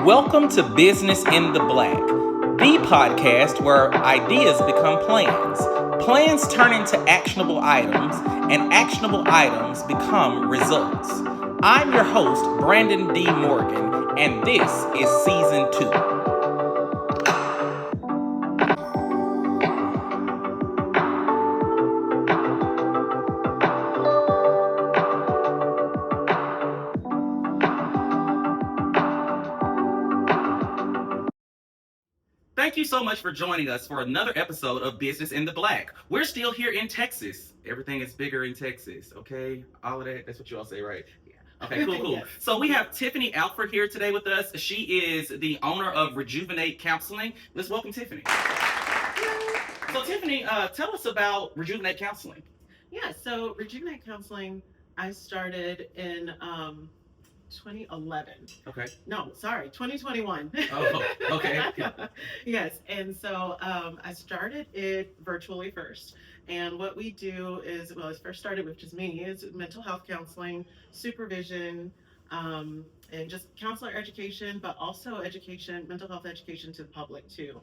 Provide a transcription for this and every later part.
Welcome to Business in the Black, the podcast where ideas become plans. Plans turn into actionable items, and actionable items become results. I'm your host, Brandon D. Morgan, and this is Season 2. Thank you so much for joining us for another episode of Business in the Black. We're still here in Texas. Everything is bigger in Texas, okay? All of that, that's what you all say, right? Yeah. Okay, cool. Yes. So we have Tiffany Alford here today with us. She is the owner of Rejuvenate Counseling. Let's welcome Tiffany. So Tiffany, tell us about Rejuvenate Counseling. Yeah, so Rejuvenate Counseling, I started in 2011. Okay. No, sorry, 2021. Oh, okay. Yes, and so I started it virtually first. And what we do is, well, it first started with just me, is mental health counseling, supervision, and just counselor education, but also education, mental health education to the public too.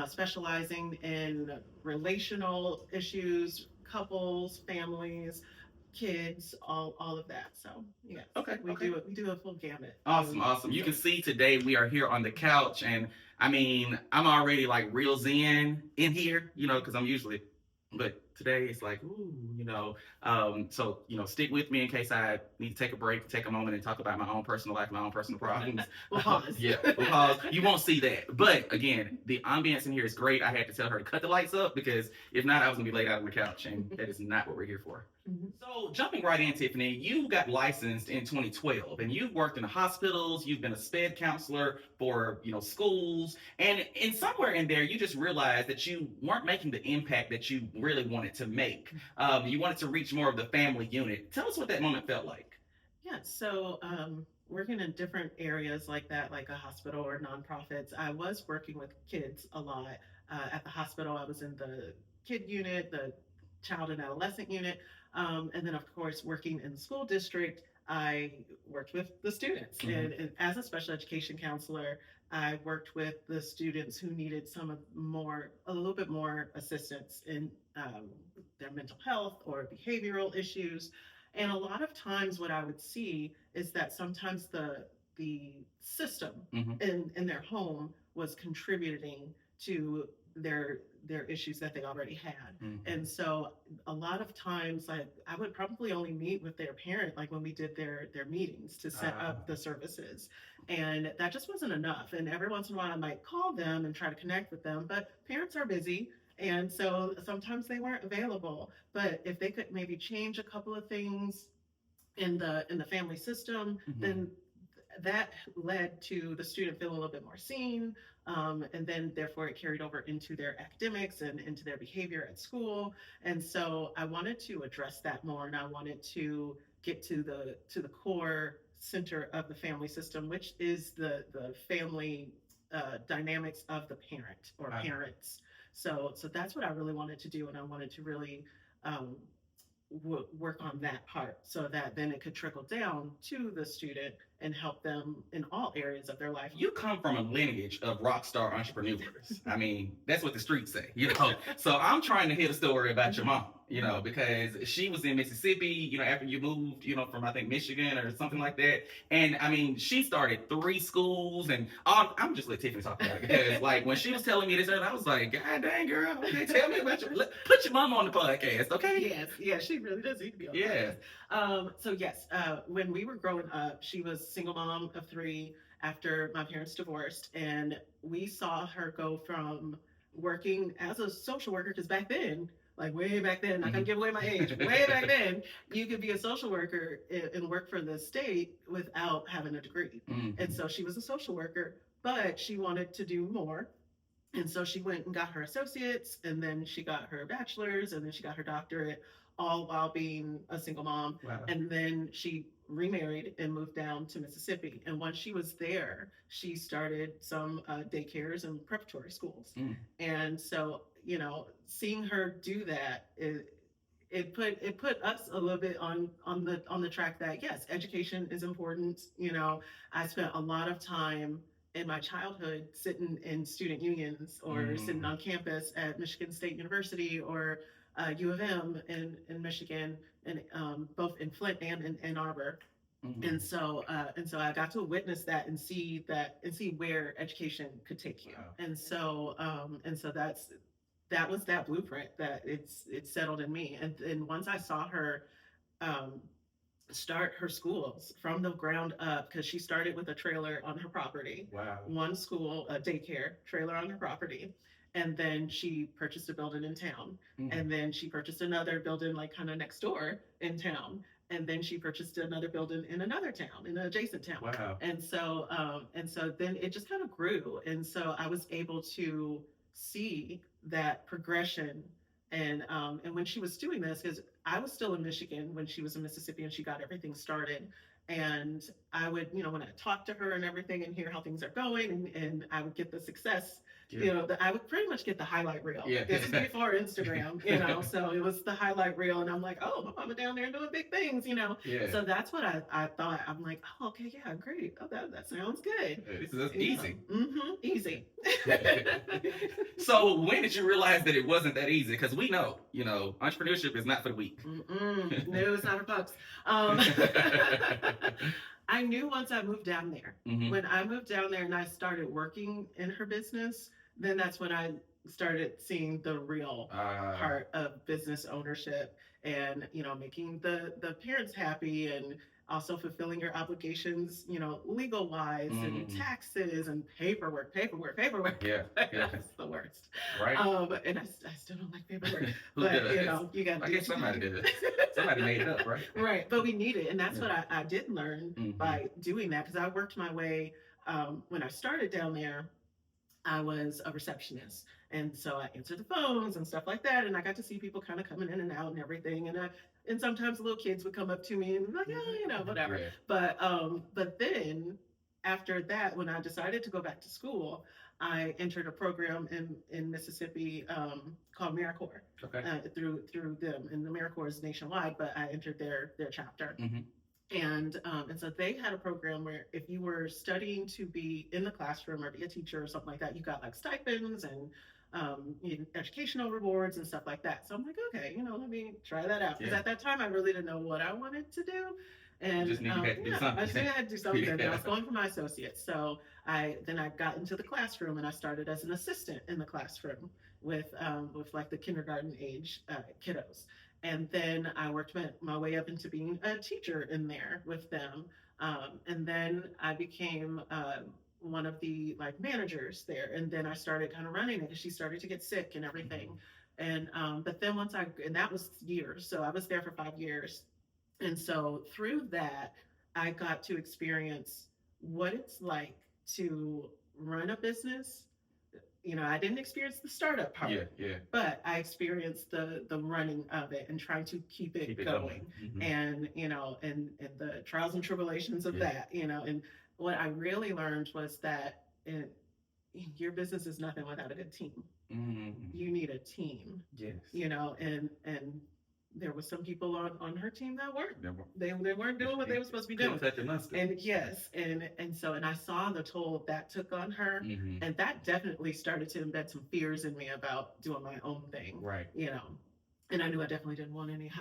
Specializing in relational issues, couples, families, kids, all of that. So yeah, Okay. we do a full gamut. Awesome. You can see today we are here on the couch, and I mean, I'm already like real zen in here, because I'm usually, but today it's like, ooh, so stick with me in case I need to take a break, take a moment, and talk about my own personal life, my own personal problems. We'll pause. Yeah, we'll pause. You won't see that, but again, the ambience in here is great. I had to tell her to cut the lights up because if not, I was gonna be laid out on the couch, and that is not what we're here for. Mm-hmm. So jumping right in, Tiffany, you got licensed in 2012, and you've worked in hospitals. You've been a SPED counselor for schools, and somewhere in there, you just realized that you weren't making the impact that you really wanted to make. You wanted to reach more of the family unit. Tell us what that moment felt like. Yeah, so working in different areas like that, like a hospital or nonprofits, I was working with kids a lot. At the hospital, I was in the kid unit, the child and adolescent unit. And then, of course, working in the school district, I worked with the students. Mm-hmm. And as a special education counselor, I worked with the students who needed a little bit more assistance in their mental health or behavioral issues. And a lot of times, what I would see is that sometimes the system mm-hmm. in their home was contributing to their issues that they already had. Mm-hmm. And so a lot of times I would probably only meet with their parent like when we did their meetings to set up the services. And that just wasn't enough. And every once in a while I might call them and try to connect with them, but parents are busy. And so sometimes they weren't available. But if they could maybe change a couple of things in the family system, mm-hmm. then that led to the student feeling a little bit more seen, and then therefore it carried over into their academics and into their behavior at school. And so I wanted to address that more, and I wanted to get to the core center of the family system, which is the family dynamics of the parent or parents. So that's what I really wanted to do, and I wanted to really work on that part so that then it could trickle down to the student and help them in all areas of their life. You come from a lineage of rock star entrepreneurs. I mean, that's what the streets say, So I'm trying to hear the story about your mom, because she was in Mississippi, after you moved, from I think Michigan or something like that. And I mean, she started 3 schools, and I'm just let Tiffany talk about it because like when she was telling me this, I was like, God dang girl, okay, tell me about put your mom on the podcast, okay? Yes, she really does need to be on the podcast. So yes, when we were growing up, she was single mom of 3 after my parents divorced, and we saw her go from working as a social worker, because back then, like way back then, not gonna give away my age, way back then, you could be a social worker and work for the state without having a degree. Mm-hmm. And so she was a social worker, but she wanted to do more. And so she went and got her associates, and then she got her bachelor's, and then she got her doctorate, all while being a single mom. Wow. And then she remarried and moved down to Mississippi. And once she was there, she started some daycares and preparatory schools. Mm. And so, seeing her do that, it put us a little bit on the track that yes, education is important. I spent a lot of time in my childhood sitting in student unions or sitting on campus at Michigan State University or U of M in Michigan, and both in Flint and in Ann Arbor. And so I got to witness that and see where education could take you. Wow. And so that was that blueprint that it's settled in me. And once I saw her um, start her schools from the ground up, because she started with a trailer on her property. Wow. One school, a daycare trailer on her property. And then she purchased a building in town. And then she purchased another building like kind of next door in town. And then she purchased another building in another town, in an adjacent town. Wow. And so then it just kind of grew. And so I was able to see that progression. And when she was doing this, because I was still in Michigan when she was in Mississippi and she got everything started. And I would, when I talk to her and everything and hear how things are going, and I would get the success, I would pretty much get the highlight reel. Yeah. This is before Instagram, so it was the highlight reel. And I'm like, oh, my mama down there doing big things, Yeah. So that's what I thought. I'm like, oh, okay, yeah, great. Oh, that sounds good. This is easy. Easy. So when did you realize that it wasn't that easy? Because we know, entrepreneurship is not for the weak. No, it's not for folks. I knew once I moved down there. When I moved down there and I started working in her business, then that's when I started seeing the real part of business ownership, and making the parents happy, and also fulfilling your obligations, legal wise, and taxes and paperwork. Yeah. That's the worst. Right. And I still don't like paperwork. Who But does? you got to. I guess somebody did it. Somebody made it up, right? Right, but we need it, and that's what I did learn by doing that, because I worked my way. When I started down there, I was a receptionist, and so I answered the phones and stuff like that, and I got to see people kind of coming in and out and everything, and sometimes little kids would come up to me and be like, yeah, whatever. Yeah. But then after that, when I decided to go back to school, I entered a program in Mississippi called AmeriCorps. Okay. Through them, and the AmeriCorps is nationwide, but I entered their chapter. And so they had a program where if you were studying to be in the classroom or be a teacher or something like that, you got like stipends and educational rewards and stuff like that. So I'm like, okay, let me try that out. Because at that time, I really didn't know what I wanted to do. And just knew you had to do something. I just knew I had to do something. Yeah. And I was going for my associates. So I got into the classroom, and I started as an assistant in the classroom with like the kindergarten age kiddos. And then I worked my way up into being a teacher in there with them. And then I became one of the like managers there. And then I started kind of running it, because she started to get sick and everything. And but then and that was years. So I was there for 5 years. And so through that, I got to experience what it's like to run a business. I didn't experience the startup part, but I experienced the running of it and trying to keep it going. And and the trials and tribulations of that. And what I really learned was that your business is nothing without a good team. You need a team. Yes. And there were some people on her team that weren't. They weren't doing what they were supposed to be doing. And yes, and I saw the toll that took on her, and that definitely started to embed some fears in me about doing my own thing. Right. And I knew I definitely didn't want any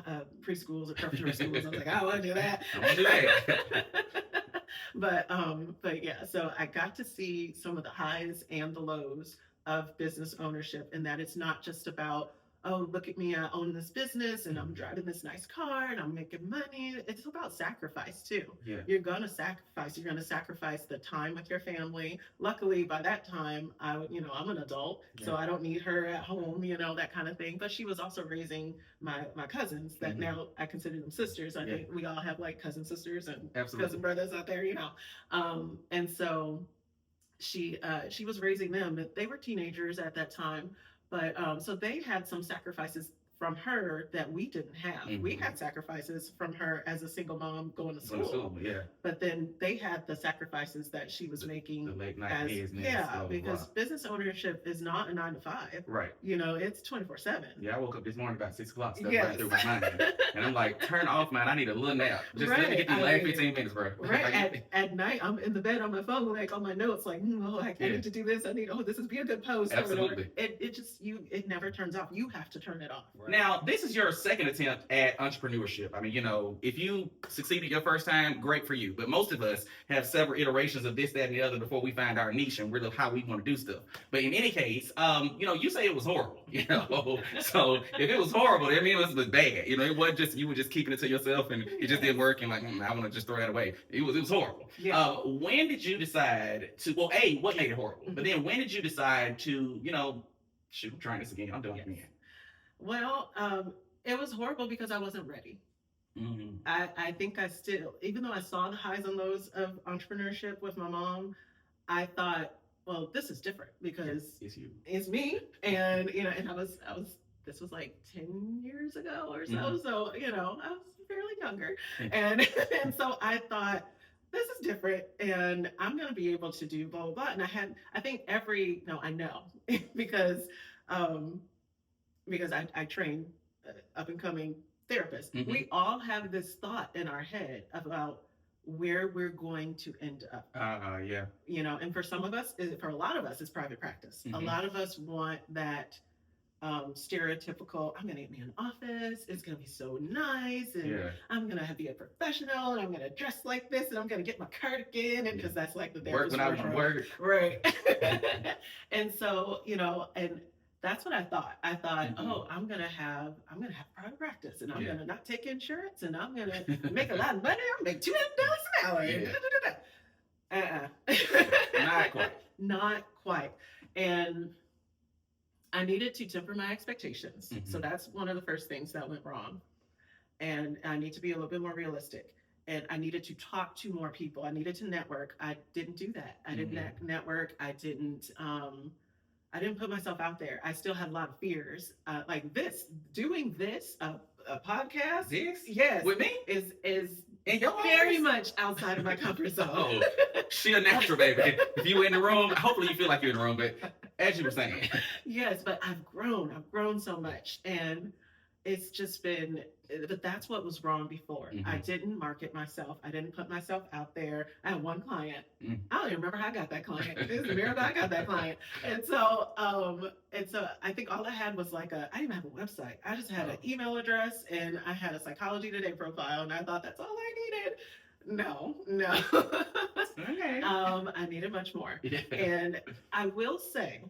preschools or preparatory schools. I was like, I don't want to do that. I want to do that. But yeah, so I got to see some of the highs and the lows of business ownership, and that it's not just about, oh, look at me, I own this business and I'm driving this nice car and I'm making money. It's about sacrifice too. Yeah. You're going to sacrifice. You're going to sacrifice the time with your family. Luckily, by that time, I'm an adult, so I don't need her at home, that kind of thing. But she was also raising my cousins that now I consider them sisters. I think we all have like cousin sisters and cousin brothers out there, and so she was raising them. They were teenagers at that time. But so they had some sacrifices from her that we didn't have. We had sacrifices from her as a single mom going to school. Yeah. But then they had the sacrifices that she was making The late night as business. because business ownership is not a 9 to 5. Right. You know, it's 24/7. Yeah, I woke up this morning about 6 o'clock, stuff Yes. right through my mind. And I'm like, turn off, man. I need a little nap. Just let me get these last 15 minutes, bro. Right. At night, I'm in the bed on my phone, like on my notes, like, I need to do this. I need, this is be a good post. Absolutely. It never turns off. You have to turn it off. Right. Now, this is your second attempt at entrepreneurship. I mean, if you succeeded your first time, great for you. But most of us have several iterations of this, that, and the other before we find our niche and really how we want to do stuff. But in any case, you say it was horrible, So if it was horrible, that means it was bad. It wasn't just you were just keeping it to yourself and it just didn't work and like, I want to just throw that away. It was horrible. Yeah. When did you decide to? Well, what made it horrible? But then when did you decide to? Shoot, I'm trying this again. I'm doing it again. Well, it was horrible because I wasn't ready. Mm-hmm. I think I still, even though I saw the highs and lows of entrepreneurship with my mom, I thought, well, this is different because it's you. It's me, and and I was. This was like 10 years ago or so. Mm-hmm. So I was fairly younger, and so I thought, this is different and I'm going to be able to do blah, blah, blah. And I know because I train up and coming therapists. Mm-hmm. We all have this thought in our head about where we're going to end up. Yeah. And for a lot of us, it's private practice. Mm-hmm. A lot of us want that stereotypical, I'm going to get me an office, it's going to be so nice, and I'm going to be a professional, and I'm going to dress like this, and I'm going to get my cardigan, and because that's like the work when I want to work. Right. And so, and that's what I thought. I thought, I'm going to have private practice, and I'm going to not take insurance, and I'm going to make a lot of money. I'll make $200 an hour. Not quite. Not quite. And I needed to temper my expectations. Mm-hmm. So that's one of the first things that went wrong. And I need to be a little bit more realistic. And I needed to talk to more people. I needed to network. I didn't do that. I didn't network. I didn't put myself out there. I still had a lot of fears. Like doing this, a podcast. This? Yes. With me? Is in your very much outside of my comfort zone. Oh, she a natural, baby. If you were in the room, hopefully you feel like you're in the room, but as you were saying. Yes, but I've grown so much, and it's just been, but that's what was wrong before. Mm-hmm. I didn't market myself. I didn't put myself out there. I had one client. I don't even remember how I got that client. It's a miracle I got that client. And so I think all I had was I didn't even have a website. I just had an email address, and I had a Psychology Today profile, and I thought that's all I needed. No. Okay. I needed much more. Yeah. And I will say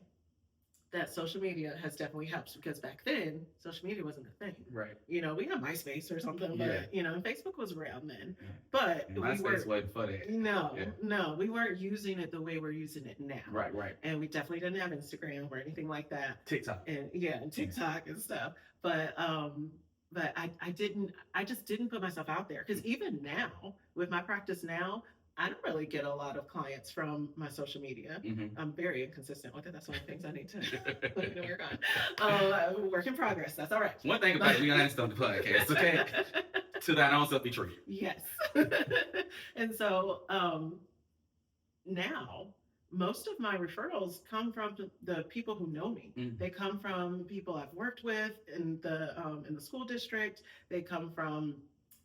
that social media has definitely helped, because back then social media wasn't a thing. Right. We had MySpace or something, but Facebook was around then. But MySpace wasn't for that. No, we weren't using it the way we're using it now. Right. And we definitely didn't have Instagram or anything like that. TikTok. And TikTok and stuff. But I just didn't put myself out there, because even now with my practice now, I don't really get a lot of clients from my social media. Mm-hmm. I'm very inconsistent with it. That's one of the things I need to work on. Work in progress. That's all right. One thing about it, we honest on the podcast, okay? To thine own self be true. Yes. And so now most of my referrals come from the people who know me. Mm-hmm. They come from people I've worked with in the school district. They come from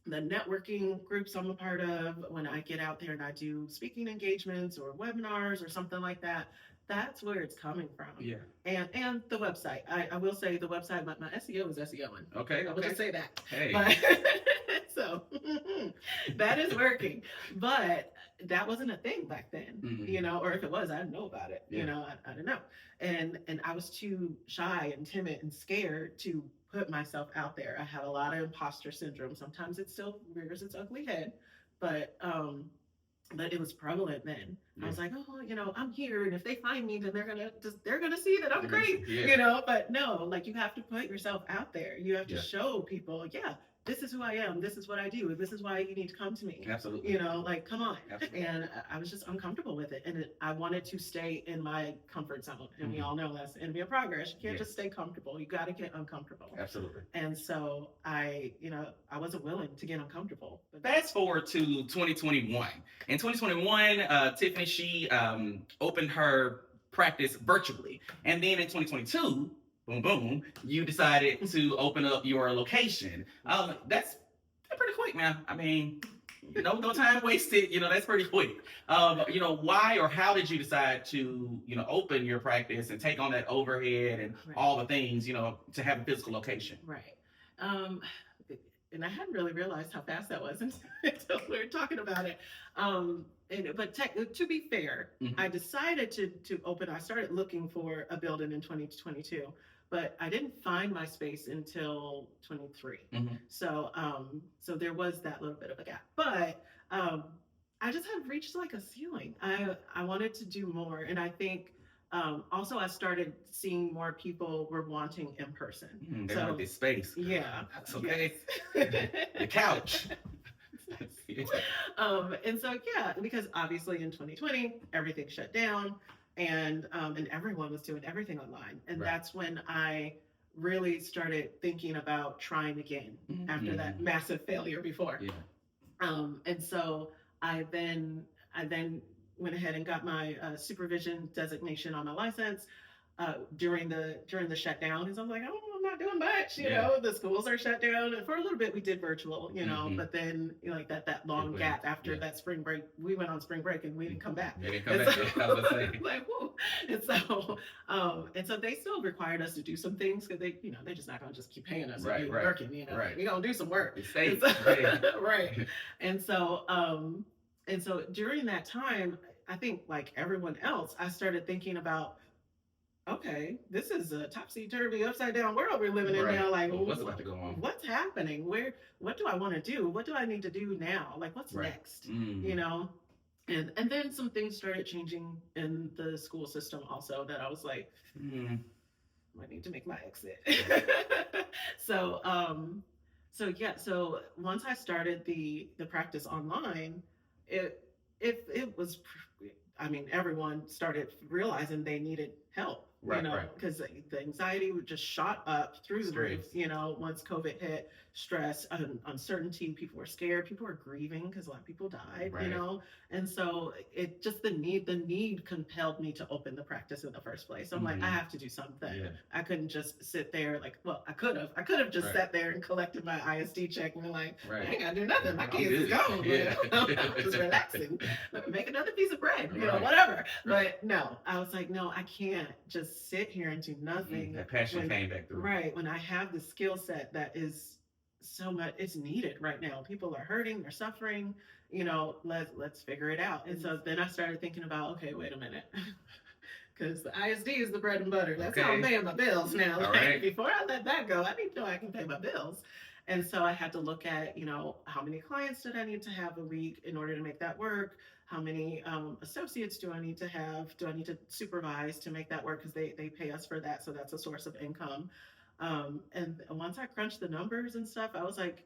the networking groups I'm a part of. When I get out there and I do speaking engagements or webinars or something like that, that's where it's coming from. Yeah. And the website. I will say the website, my SEO is SEOing. Okay. I will just say that. Hey. But, so that is working. But that wasn't a thing back then, or if it was, I didn't know about it. I didn't know. And I was too shy and timid and scared to put myself out there. I had a lot of imposter syndrome. Sometimes it still rears its ugly head, but it was prevalent then. I was like, I'm here, and if they find me, then they're gonna see that I'm great, But no, you have to put yourself out there. You have to show people, this is who I am, this is what I do, this is why you need to come to me. Absolutely. You know, like, come on. Absolutely. And I was just uncomfortable with it. And I wanted to stay in my comfort zone. And we all know that's the enemy of progress. You can't just stay comfortable. You got to get uncomfortable. Absolutely. And so I wasn't willing to get uncomfortable. Fast forward to 2021. In 2021, Tiffany, she opened her practice virtually. And then in 2022, boom, boom, you decided to open up your location. That's pretty quick, man. I mean, no time wasted. That's pretty quick. Why or how did you decide to, open your practice and take on that overhead and all the things, to have a physical location? Right. And I hadn't really realized how fast that was until we were talking about it. To be fair, I decided to open. I started looking for a building in 2022, but I didn't find my space until 23. So there was that little bit of a gap. But I just had reached like a ceiling. I wanted to do more, and I think. Also, I started seeing more people were wanting in person. They want this space. Yeah. That's okay. Yes. The couch. And so, because obviously in 2020, everything shut down and everyone was doing everything online. And that's when I really started thinking about trying again after that massive failure before. And so I then went ahead and got my supervision designation on my license during the shutdown. Because I was like, oh, I'm not doing much. You know, the schools are shut down. And for a little bit, we did virtual. But then like that long gap after that spring break, we went on spring break and we didn't come back. They didn't come back. I was saying. Like, whoa. And so they still required us to do some things because they're just not going to just keep paying us and keep working. We're going to do some work. It's safe. Right. And so during that time, I think like everyone else, I started thinking about, okay, this is a topsy-turvy, upside-down world we're living in now. Like, what's about to go on? What's happening? What do I want to do? What do I need to do now? Like, what's next? And then some things started changing in the school system also that I was like, I need to make my exit. So once I started the practice online, it was, everyone started realizing they needed help, because the anxiety would just shot up through the roof, once COVID hit, stress, uncertainty, people were scared, people were grieving because a lot of people died, and so it just the need compelled me to open the practice in the first place. So I'm like, I have to do something. I couldn't just sit there I could have just sat there and collected my ISD check and been like, I ain't gotta do nothing, my kids is gone, I'm just relaxing, make another piece of bread, whatever. But no, I was like, no, I can't just sit here and do nothing. That passion came back through. When I have the skill set that is so much, it's needed right now. People are hurting, they're suffering, let's figure it out. And so then I started thinking about, okay, wait a minute. Because the ISD is the bread and butter. That's how I'm paying my bills now. Before I let that go, I need to know I can pay my bills. And so I had to look at, how many clients did I need to have a week in order to make that work? How many associates do I need to have? Do I need to supervise to make that work? Because they pay us for that. So that's a source of income. And once I crunched the numbers and stuff, I was like,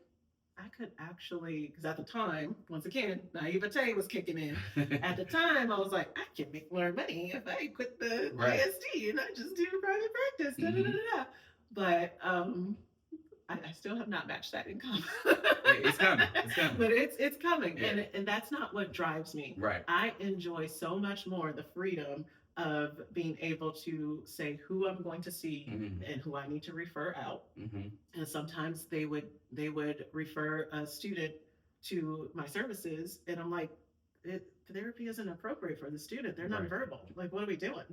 I could actually, because at the time, once again, naivete was kicking in. At the time, I was like, I can make more money if I quit the ISD and I just do private practice. But I still have not matched that income. It's coming. But it's coming. And that's not what drives me. I enjoy so much more the freedom of being able to say who I'm going to see and who I need to refer out. And sometimes they would refer a student to my services, and I'm like, therapy isn't appropriate for the student. They're nonverbal. Like, what are we doing?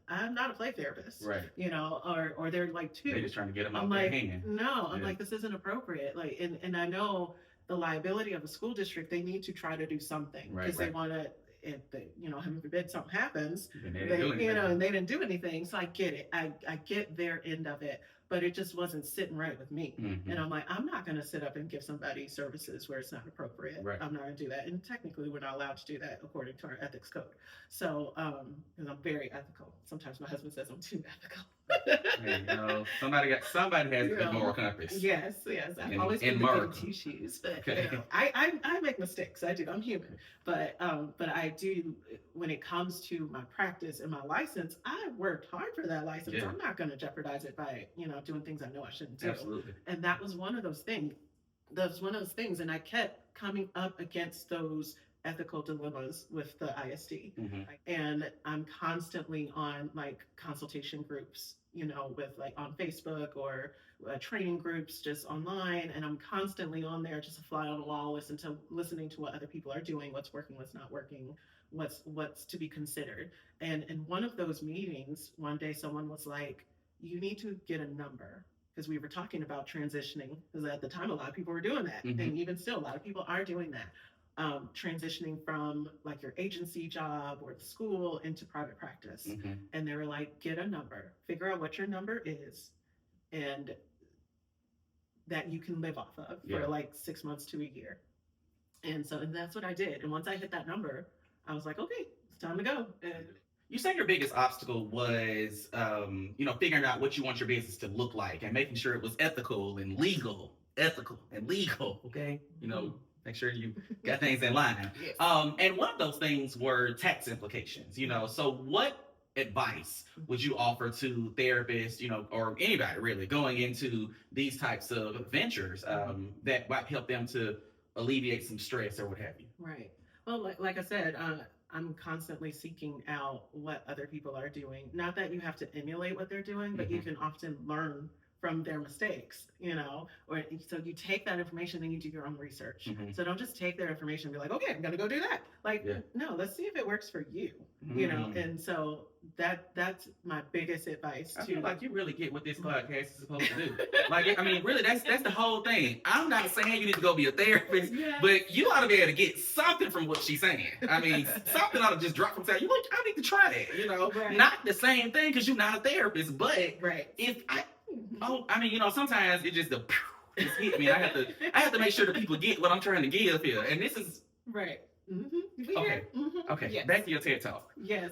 I'm not a play therapist. Or they're like two. They're just trying to get them out there hanging. No, I'm like, this isn't appropriate. Like, and I know the liability of a school district, they need to try to do something because they want to. If they, heaven forbid something happens, and they didn't do anything. So I get it. I get their end of it, but it just wasn't sitting right with me. Mm-hmm. And I'm like, I'm not going to sit up and give somebody services where it's not appropriate. Right. I'm not going to do that. And technically, we're not allowed to do that according to our ethics code. So, because I'm very ethical. Sometimes my husband says I'm too ethical. Hey, somebody has a moral compass. Yes. I've always been the two shoes, but I make mistakes. I do. I'm human, but I do. When it comes to my practice and my license, I worked hard for that license. Yeah. I'm not going to jeopardize it by doing things I know I shouldn't do. Absolutely. And that was one of those things. And I kept coming up against those ethical dilemmas with the ISD. Mm-hmm. And I'm constantly on like consultation groups, with like on Facebook or training groups just online. And I'm constantly on there, just a fly on the wall, listening to what other people are doing, what's working, what's not working, what's to be considered. And in one of those meetings, one day someone was like, you need to get a number. Because we were talking about transitioning, because at the time a lot of people were doing that, mm-hmm. and even still a lot of people are doing that. Transitioning from like your agency job or the school into private practice. Mm-hmm. And they were like, get a number, figure out what your number is, and that you can live off of for like 6 months to a year. And that's what I did. And once I hit that number, I was like, okay, it's time to go. And you say your biggest obstacle was, figuring out what you want your business to look like and making sure it was ethical and legal. Okay. Make sure you got things in line. Yes. And one of those things were tax implications, So what advice would you offer to therapists, or anybody really going into these types of ventures that might help them to alleviate some stress or what have you? Right. Well, like I said, I'm constantly seeking out what other people are doing. Not that you have to emulate what they're doing, but mm-hmm. you can often learn from their mistakes, or so you take that information and you do your own research. Mm-hmm. So don't just take their information and be like, okay, I'm going to go do that. No, let's see if it works for you, mm-hmm. And so that's my biggest advice. I feel like you really get what this podcast is supposed to do. Really, that's the whole thing. I'm not saying you need to go be a therapist, but you ought to be able to get something from what she's saying. Something ought to just drop from saying, I need to try that, Right. Not the same thing because you're not a therapist, but right. Sometimes it just hit me. I have to make sure that people get what I'm trying to give here, and this is right. Mm-hmm. Okay. Mm-hmm. Okay. Yes. Back to your TED Talk. Yes.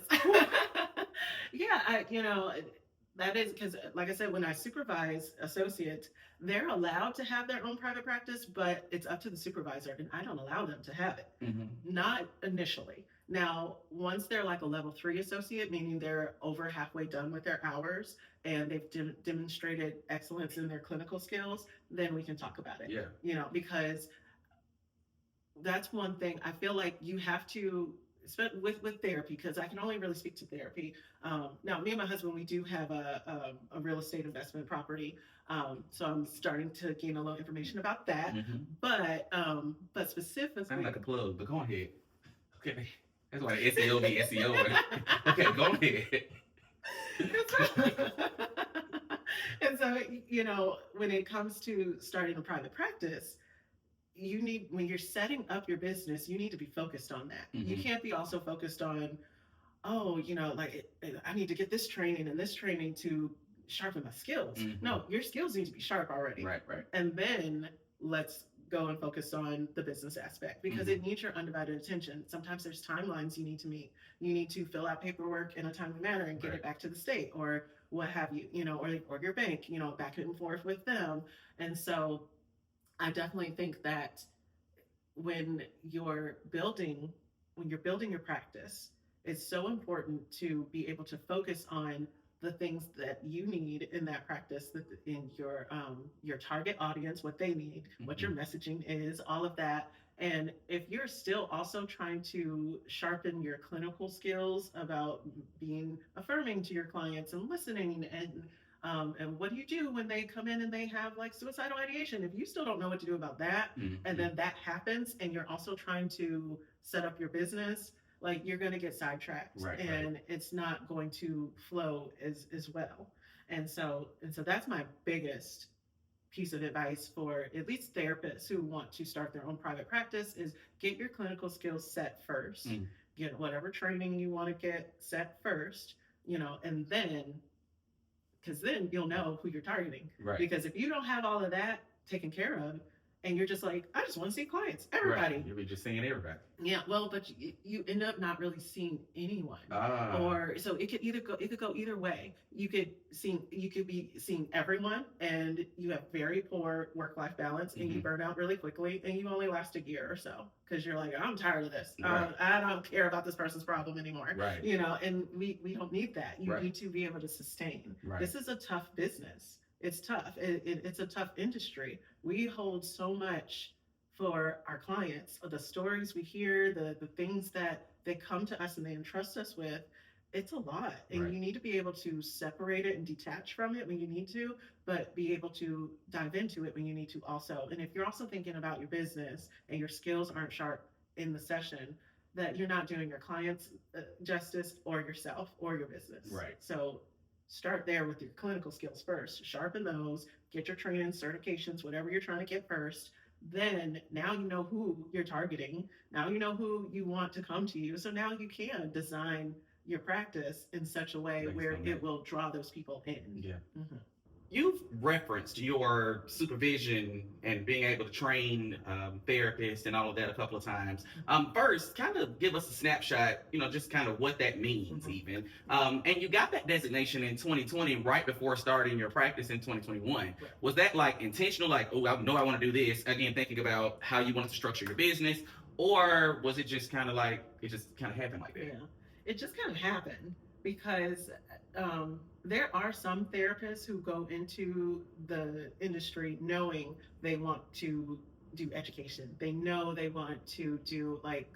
That is because, like I said, when I supervise associates, they're allowed to have their own private practice, but it's up to the supervisor, and I don't allow them to have it. Mm-hmm. Not initially. Now, once they're like a level 3 associate, meaning they're over halfway done with their hours and they've demonstrated excellence in their clinical skills, then we can talk about it. Yeah. Because that's one thing I feel like you have to with therapy, because I can only really speak to therapy. Now, me and my husband, we do have a real estate investment property. So I'm starting to gain a little information about that. Mm-hmm. But specifically, sound like a plug, but go ahead. Okay. That's why the SEO be SEO. Okay, go ahead. And so, when it comes to starting a private practice, when you're setting up your business, you need to be focused on that. Mm-hmm. You can't be also focused on, I need to get this training and this training to sharpen my skills. Mm-hmm. No, your skills need to be sharp already. Right. And then let's go and focus on the business aspect, because it needs your undivided attention. Sometimes there's timelines you need to meet. You need to fill out paperwork in a timely manner and get it back to the state or what have you, or your bank, back and forth with them. And so I definitely think that when you're building your practice, it's so important to be able to focus on the things that you need in that practice, in your target audience, what they need, what your messaging is, all of that. And if you're still also trying to sharpen your clinical skills about being affirming to your clients and listening, and what do you do when they come in and they have like suicidal ideation? If you still don't know what to do about that, and then that happens, and you're also trying to set up your business, like you're going to get sidetracked, and it's not going to flow as well. And so that's my biggest piece of advice for at least therapists who want to start their own private practice is get your clinical skills set first. Get whatever training you want to get set first, and then because then you'll know who you're targeting. Right. Because if you don't have all of that taken care of, and you're just like, I just want to see clients, everybody. Right. You'll be just seeing everybody. Yeah, well, but you end up not really seeing anyone. Or so it could go either way. You could be seeing everyone, and you have very poor work-life balance, and you burn out really quickly, and you only last a year or so because you're like, I'm tired of this. Right. I don't care about this person's problem anymore. Right. And we don't need that. You Right. need to be able to sustain. Right. This is a tough business. It's tough. It's a tough industry. We hold so much for our clients, the stories we hear, the things that they come to us and they entrust us with. It's a lot, and Right. you need to be able to separate it and detach from it when you need to, but be able to dive into it when you need to also. And if you're also thinking about your business and your skills aren't sharp in the session, that you're not doing your clients justice, or yourself or your business. Right. So start there with your clinical skills first, sharpen those, get your training, certifications, whatever you're trying to get first. Then now you know who you're targeting. Now you know who you want to come to you. So now you can design your practice in such a way Based where on it that. will draw those people in. Yeah. Mhm. You've referenced your supervision and being able to train therapists and all of that a couple of times. First, kind of give us a snapshot, just kind of what that means, even. And you got that designation in 2020, right before starting your practice in 2021. Right. Was that like intentional, like, oh, I know I want to do this? Again, thinking about how you wanted to structure your business, or was it just kind of like it just kind of happened like that? Yeah, it just kind of happened because there are some therapists who go into the industry knowing they want to do education. They know they want to do like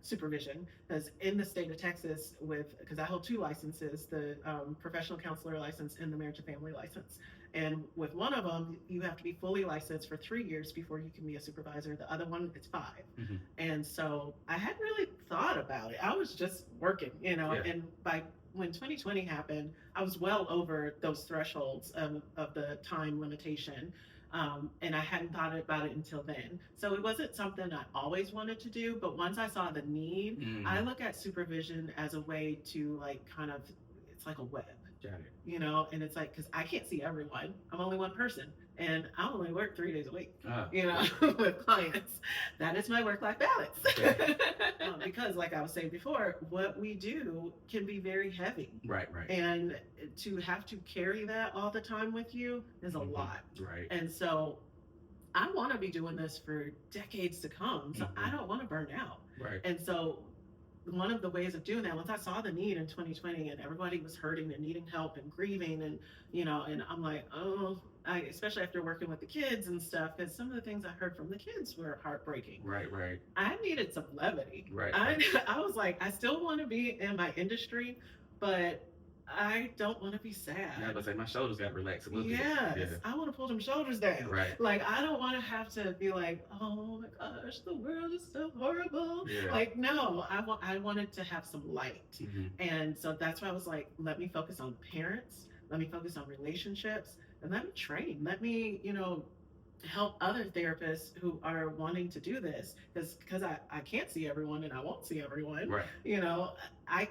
supervision. Because in the state of Texas, because I hold two licenses, the professional counselor license and the marriage and family license. And with one of them, you have to be fully licensed for 3 years before you can be a supervisor. The other one, it's 5. Mhm. And so I hadn't really thought about it. I was just working, Yeah. and when 2020 happened, I was well over those thresholds of the time limitation. And I hadn't thought about it until then. So it wasn't something I always wanted to do, but once I saw the need, I look at supervision as a way to it's like a web. Got it. And it's like, because I can't see everyone. I'm only one person, and I only work 3 days a week, Ah. with clients. That is my work-life balance. Okay. Because like I was saying before, what we do can be very heavy. Right. And to have to carry that all the time with you is a lot. Right. And so I want to be doing this for decades to come. So I don't want to burn out. Right. And so one of the ways of doing that, once I saw the need in 2020 and everybody was hurting and needing help and grieving, and and I'm like, especially after working with the kids and stuff, because some of the things I heard from the kids were heartbreaking. Right. I needed some levity. Right. I was like, I still want to be in my industry, but I don't want to be sad. I was gonna say my shoulders got relaxed a little bit. Yes, Yeah. I want to pull them shoulders down. Right. Like, I don't want to have to be like, oh my gosh, the world is so horrible. Yeah. Like, no, I wanted to have some light. Mhm. And so that's why I was like, let me focus on parents, let me focus on relationships, and let me train. Let me, help other therapists who are wanting to do this, because I can't see everyone and I won't see everyone. Right. I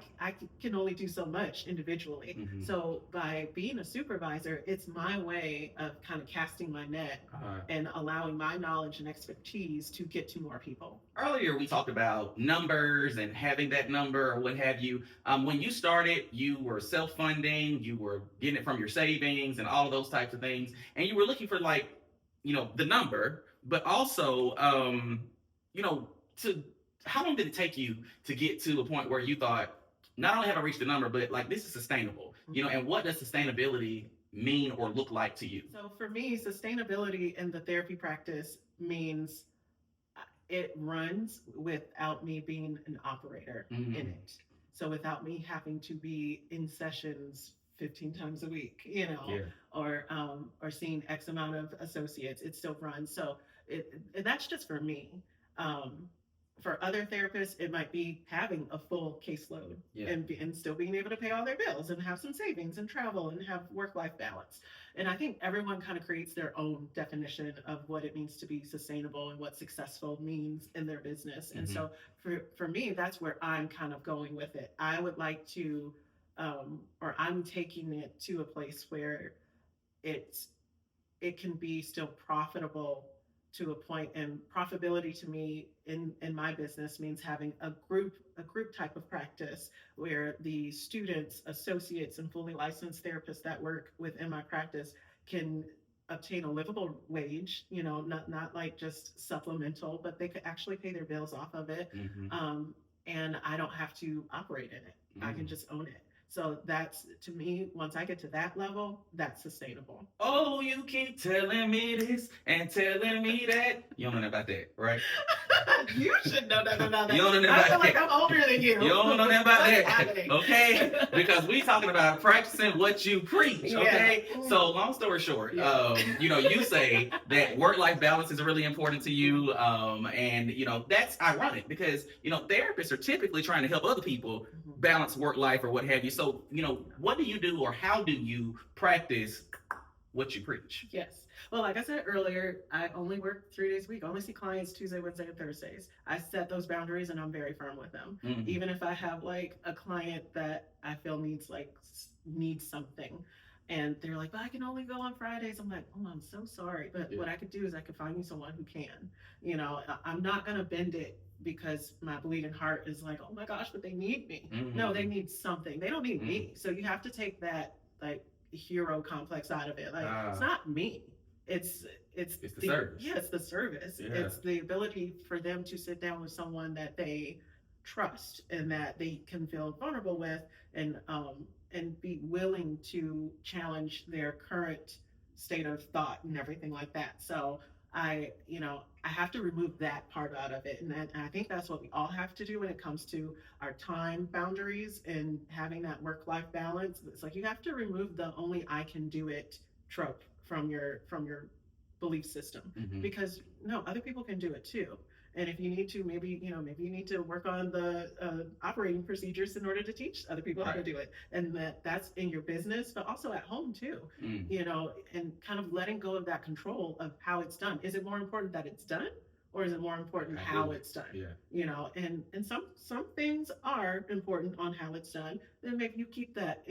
can only do so much individually. Mhm. So by being a supervisor, it's my way of kind of casting my net and allowing my knowledge and expertise to get to more people. Earlier, we talked about numbers and having that number or what have you. When you started, you were self-funding, you were getting it from your savings and all of those types of things, and you were looking for the number, but also, to how long did it take you to get to a point where you thought, not only have I reached the number, but like this is sustainable, and what does sustainability mean or look like to you? So for me, sustainability in the therapy practice means it runs without me being an operator in it. So without me having to be in sessions 15 times a week, or seeing X amount of associates, it still runs. So that's just for me. For other therapists, it might be having a full caseload and still being able to pay all their bills and have some savings and travel and have work-life balance. And I think everyone kind of creates their own definition of what it means to be sustainable and what successful means in their business. And so for me, that's where I'm kind of going with it. I would like to or I'm taking it to a place where it's it can be still profitable to a point. And profitability to me in my business means having a group type of practice where the students, associates, and fully licensed therapists that work within my practice can obtain a livable wage, not like just supplemental, but they could actually pay their bills off of it. Mm-hmm. And I don't have to operate in it. I can just own it. So that's, to me, once I get to that level, that's sustainable. Oh, you keep telling me this and telling me that. You don't know about that, right? You should know nothing about that. You don't know I about feel like that. I'm older than you. You don't know nothing about What's that, happening? okay? Because we talking about practicing what you preach, okay? Yeah. So long story short, Yeah. you say that work-life balance is really important to you, and that's ironic because therapists are typically trying to help other people balance work-life or what have you. So what do you do, or how do you practice what you preach? Yes. Well, like I said earlier, I only work 3 days a week. I only see clients Tuesday, Wednesday, and Thursdays. I set those boundaries and I'm very firm with them. Mhm. Even if I have like a client that I feel needs something and they're like, but I can only go on Fridays. I'm like, oh, I'm so sorry. But Yeah. what I could do is I could find you someone who can. I'm not going to bend it because my bleeding heart is like, oh my gosh, but they need me. Mhm. No, they need something. They don't need me. So you have to take that like hero complex out of it. Like, it's not me. It's the service. Yeah, it's the service. Yeah. It's the ability for them to sit down with someone that they trust and that they can feel vulnerable with, and be willing to challenge their current state of thought and everything like that. So I have to remove that part out of it, and I think that's what we all have to do when it comes to our time boundaries and having that work-life balance. It's like you have to remove the "only I can do it" trope from your belief system, Mhm. because no, other people can do it too. And if you need to, maybe you need to work on the operating procedures in order to teach other people how to Right. do it, and that's in your business, but also at home too. Mm. And kind of letting go of that control of how it's done. Is it more important that it's done, or is it more important how it's done? Yeah. And some things are important on how it's done. Then maybe you keep that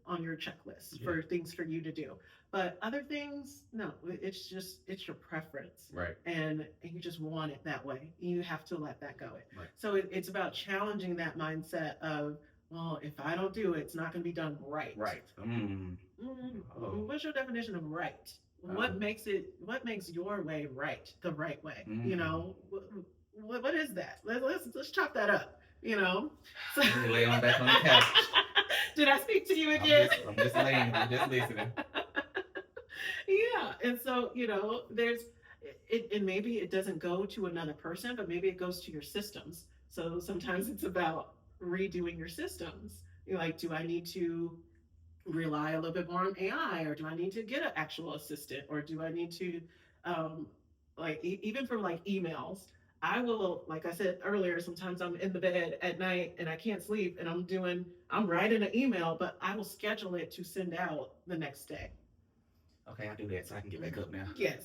on your checklist for things for you to do. But other things, no, it's your preference. Right. And you just want it that way. You have to let that go. Right. So it's about challenging that mindset of, well, if I don't do it, it's not going to be done right. Right. Oh. What's your definition of right? What makes your way right, the right way? What is that? Let's chop that up. So, lay on back on the couch. Did I speak to you again? I'm just laying. I'm just listening. Yeah, and so there's it, and maybe it doesn't go to another person, but maybe it goes to your systems. So sometimes it's about redoing your systems. Like, do I need to rely a little bit more on AI, or do I need to get an actual assistant, or do I need to, even for like emails? I will, like I said earlier, sometimes I'm in the bed at night and I can't sleep and I'm writing an email, but I will schedule it to send out the next day. Okay, I'll do that so I can get back up now. Yes.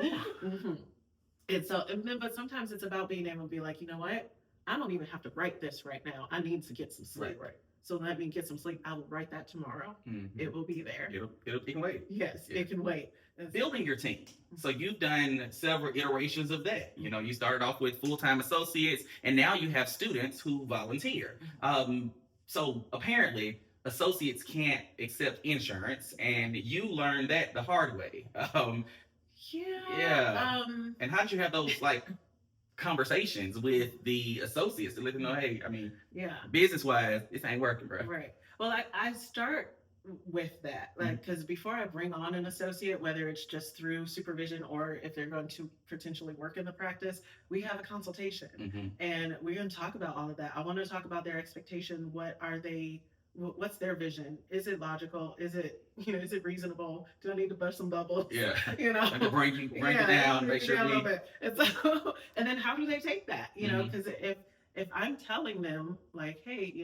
Mm-hmm. But sometimes it's about being able to be like, you know what? I don't even have to write this right now. I need to get some sleep. Right. So let me get some sleep. I will write that tomorrow. Mm-hmm. It will be there. It can wait. Yes, it can wait. Building your team. So you've done several iterations of that. You started off with full-time associates, and now you have students who volunteer. So apparently, associates can't accept insurance, and you learned that the hard way. Yeah. And how did you have those conversations with the associates to let them know, hey, business-wise, this ain't working, bro? Right. Well, I start with that, because before I bring on an associate, whether it's just through supervision or if they're going to potentially work in the practice, we have a consultation, and we're going to talk about all of that. I want to talk about their expectation. What's their vision? Is it logical? Is it reasonable? Do I need to bust some bubbles? Yeah. Like bring you down, make sure we... And then how do they take that? Because if I'm telling them like, hey,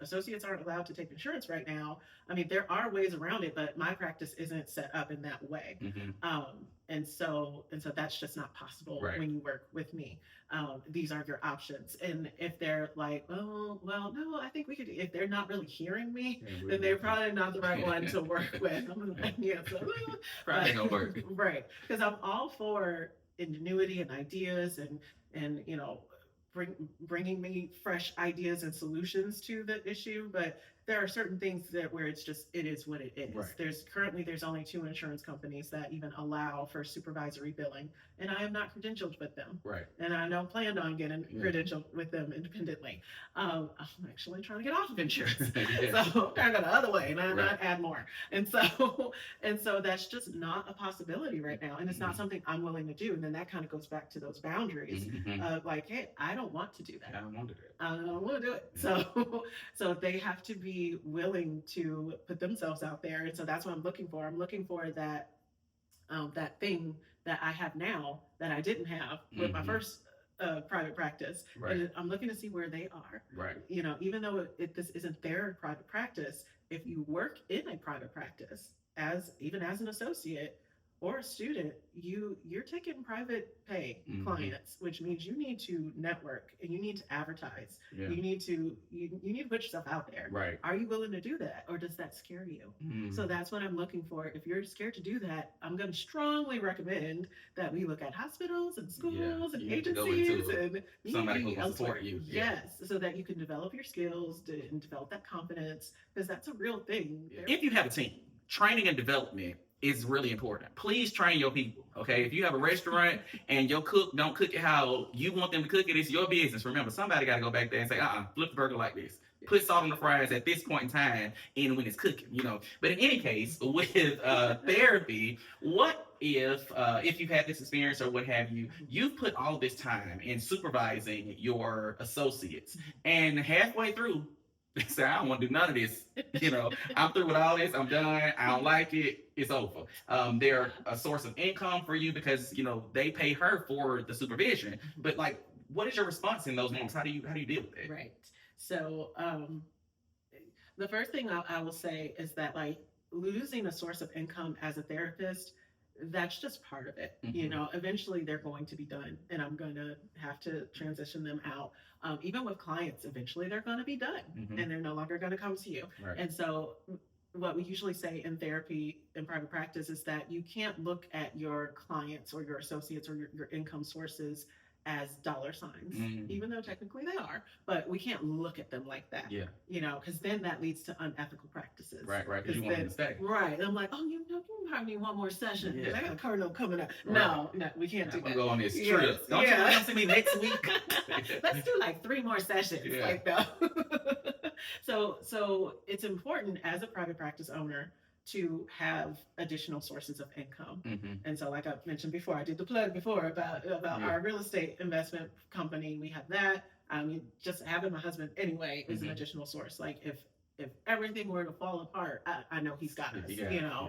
associates aren't allowed to take insurance right now. I mean, there are ways around it, but my practice isn't set up in that way. And so that's just not possible when you work with me. These are your options. And if they're like, oh, well, no, I think we could, if they're not really hearing me, then they're probably not the right one to work with. I'm like, yeah, so, probably gonna work. Right. Because I'm all for ingenuity and ideas and bringing me fresh ideas and solutions to the issue, but there are certain things that where it's just, it is what it is. Right. There's only 2 insurance companies that even allow for supervisory billing, and I am not credentialed with them. Right. And I don't plan on getting credentialed with them independently. I'm actually trying to get off of insurance. So I'm trying to go the other way and not add more. And so that's just not a possibility right now. And it's not something I'm willing to do. And then that kind of goes back to those boundaries of like, hey, I don't want to do that. I don't want to do it. I don't want to do it. So they have to be willing to put themselves out there. And so that's what I'm looking for. I'm looking for that that thing that I have now that I didn't have with my first private practice. Right. And I'm looking to see where they are. Right. Even though this isn't their private practice, if you work in a private practice even as an associate or a student, you're taking private pay clients, which means you need to network and you need to advertise. Yeah. You need to put yourself out there. Right. Are you willing to do that, or does that scare you? So that's what I'm looking for. If you're scared to do that, I'm going to strongly recommend that we look at hospitals and schools and agencies and somebody who will support you. Yes, so that you can develop your skills and develop that confidence, because that's a real thing. If you have a team, training and development is really important. Please train your people, okay? If you have a restaurant and your cook don't cook it how you want them to cook it, it's your business. Remember, somebody got to go back there and say, flip the burger like this. Put salt on the fries at this point in time and when it's cooking, But in any case, with therapy, what if you've had this experience or what have you, you've put all this time in supervising your associates, and halfway through, they say, I don't want to do none of this. I'm through with all this. I'm done. I don't like it. It's over. They're a source of income for you because, they pay her for the supervision. But like, what is your response in those moments? How do you deal with it? Right. So the first thing I will say is that like losing a source of income as a therapist, that's just part of it. Eventually they're going to be done and I'm going to have to transition them out. Even with clients, eventually they're going to be done and they're no longer going to come to you. Right. And so what we usually say in therapy in private practice is that you can't look at your clients or your associates or your income sources as dollar signs, even though technically they are, but we can't look at them like that. Yeah. Because then that leads to unethical practices. Right. Because you want them to stay. Right. And I'm like, oh, you probably need one more session. Yeah. I got a cardinal coming up. Right. No, we can't do I'm that. gonna go on this trip. Don't you want to see me next week? Let's do like 3 more sessions. Yeah. Like no. So it's important as a private practice owner to have additional sources of income. And so like I mentioned before, I did the plug before about our real estate investment company. We have that. I mean, just having my husband anyway is an additional source. Like if everything were to fall apart, I know he's got us, Yeah.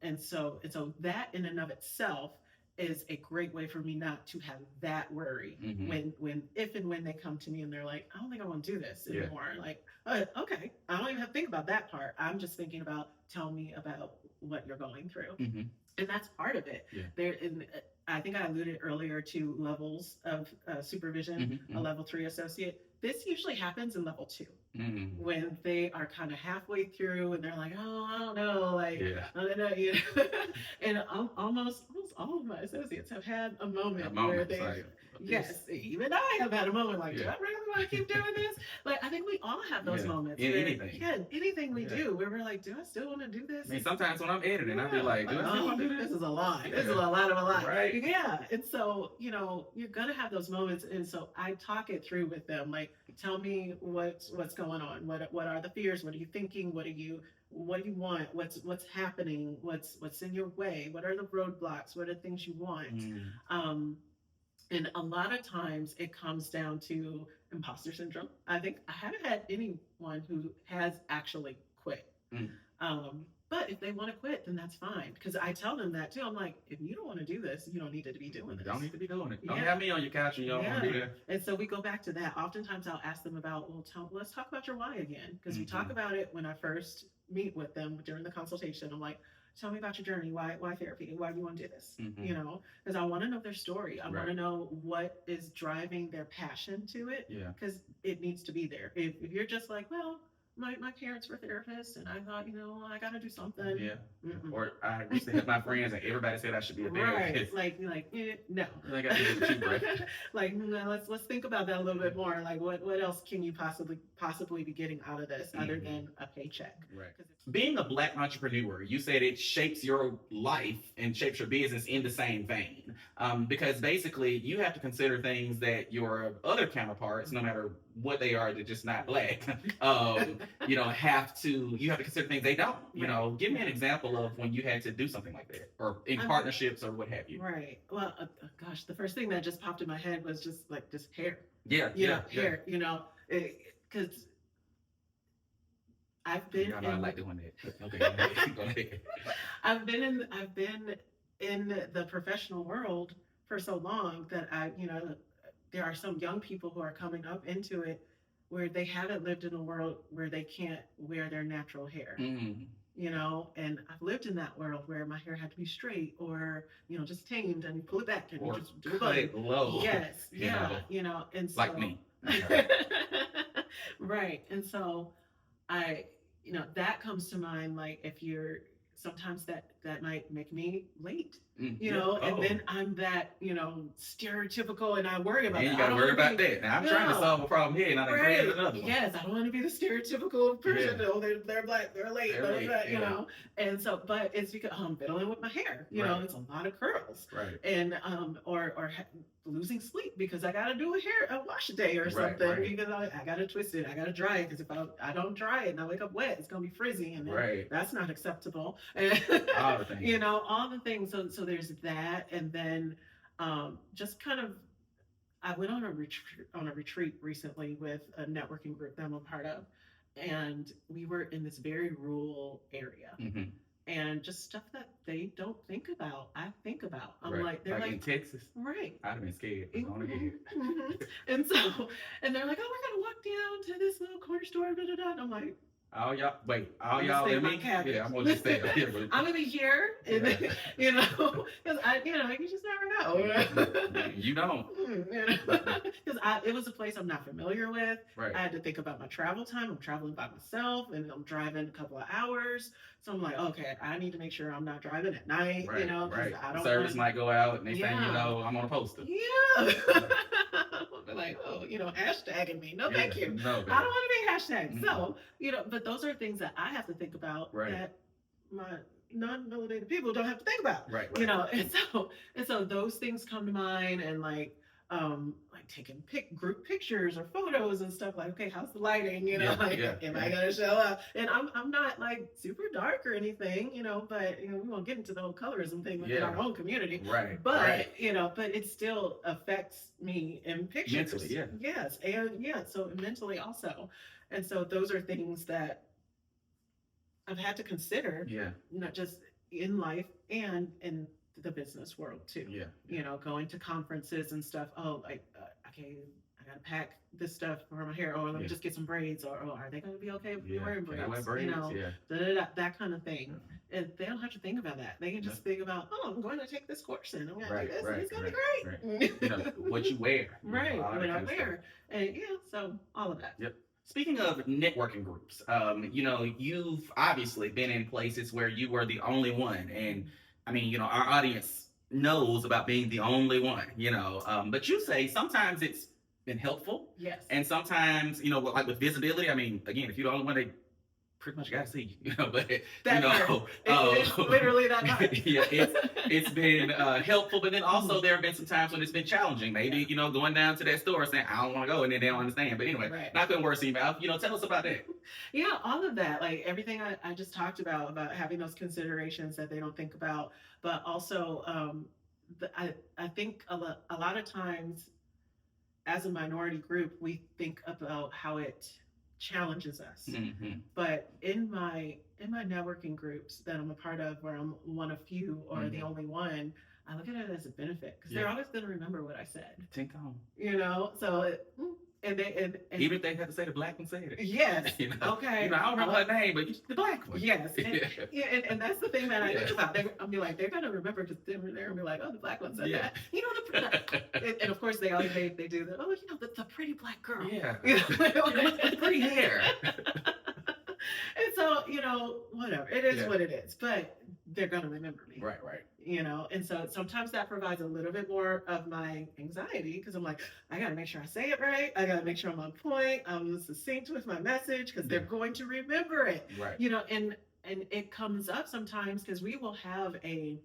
And so that in and of itself is a great way for me not to have that worry if and when they come to me and they're like, I don't think I want to do this anymore. Like, okay, I don't even have to think about that part. I'm just thinking about, tell me about what you're going through. And that's part of it. I think I alluded earlier to levels of supervision, a level 3 associate. This usually happens in level 2 when they are kind of halfway through and they're like, oh, I don't know, like, I don't know, and almost all of my associates have had a moment where they, like, yes, even I have had a moment like, do I really want to keep doing this? Like, I think we all have those moments. Anything we do, where we're like, do I still want to do this? I mean, sometimes when I'm editing, I'll be like, do I still want to do this? This is a lie. This is a lot of a lie. Right. Yeah. And so, you're going to have those moments. And so I talk it through with them. Like, tell me what's going on. What are the fears? What are you thinking? What do you want? What's happening? What's in your way? What are the roadblocks? What are things you want? And a lot of times it comes down to imposter syndrome. I think I haven't had anyone who has actually quit. But if they want to quit, then that's fine. Because I tell them that too. I'm like, if you don't want to do this, you don't need to be doing You this. don't need to be doing it. Don't Yeah. have me on your couch and you don't want to be there. And so we go back to that. Oftentimes I'll ask them about, well, let's talk about your why again. Because we talk about it when I first meet with them during the consultation. I'm like, tell me about your journey. Why therapy? Why do you want to do this? You know, because I want to know their story. I want to know what is driving their passion to it. Yeah. Because it needs to be there. If you're just like, well, my parents were therapists and I thought, you know, I got to do something. Yeah. Or I used to have my friends and everybody said I should be a therapist. Right. No. Like I did too, right? Like, no, let's think about that a little bit more. Like, what else can you possibly be getting out of this other than a paycheck? Right. Being a Black entrepreneur, you said it shapes your life and shapes your business in the same vein. Because basically, you have to consider things that your other counterparts, no matter what they are, they're just not Black. You know, you have to consider things they don't. You know, give me an example of when you had to do something like that, or in partnerships, or what have you. Right. Well, gosh, the first thing that just popped in my head was just hair. Yeah. Hair. You know, because I've been. I like doing that. Okay, go ahead. I've been in the professional world for so long that there are some young people who are coming up into it where they haven't lived in a world where they can't wear their natural hair. You know, and I've lived in that world where my hair had to be straight or, you know, just tamed and you pull it back and or you just do it low. Yes. Yeah. You know, and so. Like me. Right. And so that comes to mind, like if you're, sometimes that might make me late, you know, and then I'm that, you know, stereotypical and I worry about that. You gotta worry about that. Now I'm trying to solve a problem here and I create another one. Yes, I don't want to be the stereotypical person. Oh, they're Black, they're late, you know. And so, but it's because I'm fiddling with my hair, you know, it's a lot of curls. Right. And or losing sleep because I gotta do a wash a day or something because I gotta twist it, I gotta dry it because if I don't dry it and I wake up wet, it's gonna be frizzy and that's not acceptable. And all the things. You know, all the things. So there's that, and then just kind of I went on a retreat recently with a networking group that I'm a part of, and we were in this very rural area. And just stuff that they don't think about, I think about. I'm like, they're like in Texas, right? I'd have been scared. And they're like, oh, we're gonna walk down to this little corner store, and I'm like, all y'all in me? Yeah, I'm gonna just stay up here. I'm gonna be here, and you know, because you just never know. You don't. Because it was a place I'm not familiar with. I had to think about my travel time. I'm traveling by myself, and I'm driving a couple of hours. So I'm like, okay, I need to make sure I'm not driving at night. You know, I don't. Service might go out, and next thing you know, I'm on a poster. Yeah. I'll be like, oh, you know, hashtagging me. No, thank you. No, I don't want to be hashtagged. So, you know, but those are things that I have to think about that my non-melanated people don't have to think about. You know, and so those things come to mind, and like taking group pictures or photos and stuff, like, okay, how's the lighting, you know, am I gonna show up? And I'm not like super dark or anything, you know, but you know, we won't get into the whole colorism thing within our own community, but you know, but it still affects me in pictures mentally, yes, and so mentally also. And so those are things that I've had to consider, not just in life and in the business world too. You know, going to conferences and stuff. Oh, like okay, I gotta pack this stuff for my hair, or let me just get some braids, or are they gonna be okay with me wearing braids? You know, that kind of thing. And they don't have to think about that. They can just think about, oh, I'm going to take this course and I'm gonna do this, and it's gonna be great. You know, what you wear. What I wear, and so all of that. Speaking of networking groups, you know, you've obviously been in places where you were the only one, and I mean, you know, our audience knows about being the only one, you know, but you say sometimes it's been helpful. And sometimes, you know, like with visibility, I mean, again, if you're the only one, they pretty much got to see you, you know, but, it's literally that much. It's been helpful, but then also there have been some times when it's been challenging. Maybe, you know, going down to that store saying, I don't want to go, and then they don't understand. But anyway, not putting words in your mouth, you know, tell us about that. Yeah, all of that, like everything I just talked about having those considerations that they don't think about, but also I think a lot of times as a minority group, we think about how it challenges us. Mm-hmm. But in my networking groups that I'm a part of, where I'm one of few or the only one, I look at it as a benefit because they're always going to remember what I said. Tink home. So and they and even if they had to say the black one said it. Yes. Okay. I don't remember her name, but the black one. Yes. And that's the thing that I think about. I'll be like, they're gonna remember because they're gonna be like, oh, the black one said that. And of course they do the the pretty black girl. Yeah. With pretty hair. And so, whatever. It is what it is. But they're gonna remember me. Right. And so sometimes that provides a little bit more of my anxiety because I'm like, I gotta make sure I say it right. I gotta make sure I'm on point. I'm succinct with my message because they're going to remember it. Right. And it comes up sometimes because we will have a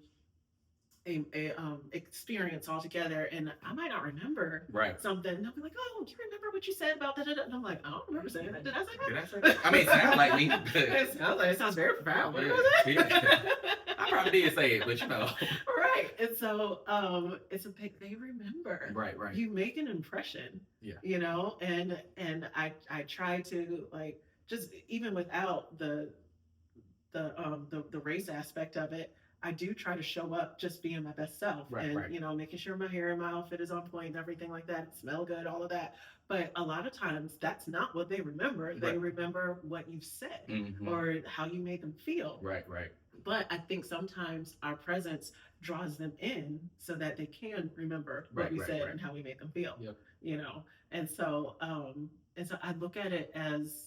experience all together, and I might not remember something. And they'll be like, "Oh, do you remember what you said about that?" And I'm like, "I don't remember saying that. Did I say that?" I mean, it sounds like me. It sounds very profound. What was it? Yeah. I probably did say it, but Right. And so they remember. Right. You make an impression. Yeah. And I try to just even without the race aspect of it, I do try to show up just being my best self making sure my hair and my outfit is on point and everything like that, smell good, all of that. But a lot of times that's not what they remember. They remember what you've said or how you made them feel. Right. But I think sometimes our presence draws them in so that they can remember what we said and how we made them feel. Yep. And so I look at it as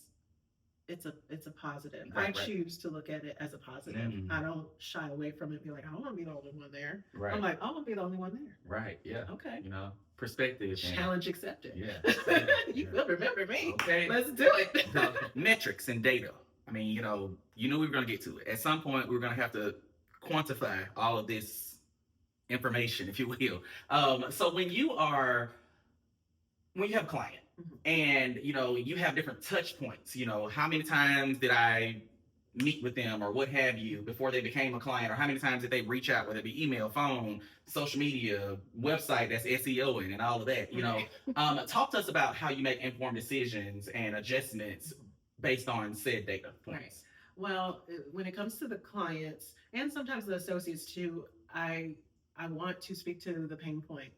it's a positive. I choose to look at it as a positive. I don't shy away from it and be like, I don't want to be the only one there. Right. I'm like, I want to be the only one there. Right. Yeah. Okay. Perspective. Challenge accepted. Yeah. You will remember me. Okay. Let's do it. Metrics and data. I mean, you knew we were going to get to it. At some point, we were going to have to quantify all of this information, if you will. So when you have a client, and you have different touch points, how many times did I meet with them or what have you before they became a client, or how many times did they reach out, whether it be email, phone, social media, website that's SEOing and all of that. Talk to us about how you make informed decisions and adjustments based on said data points. Right. Well, when it comes to the clients and sometimes the associates too, I want to speak to the pain point.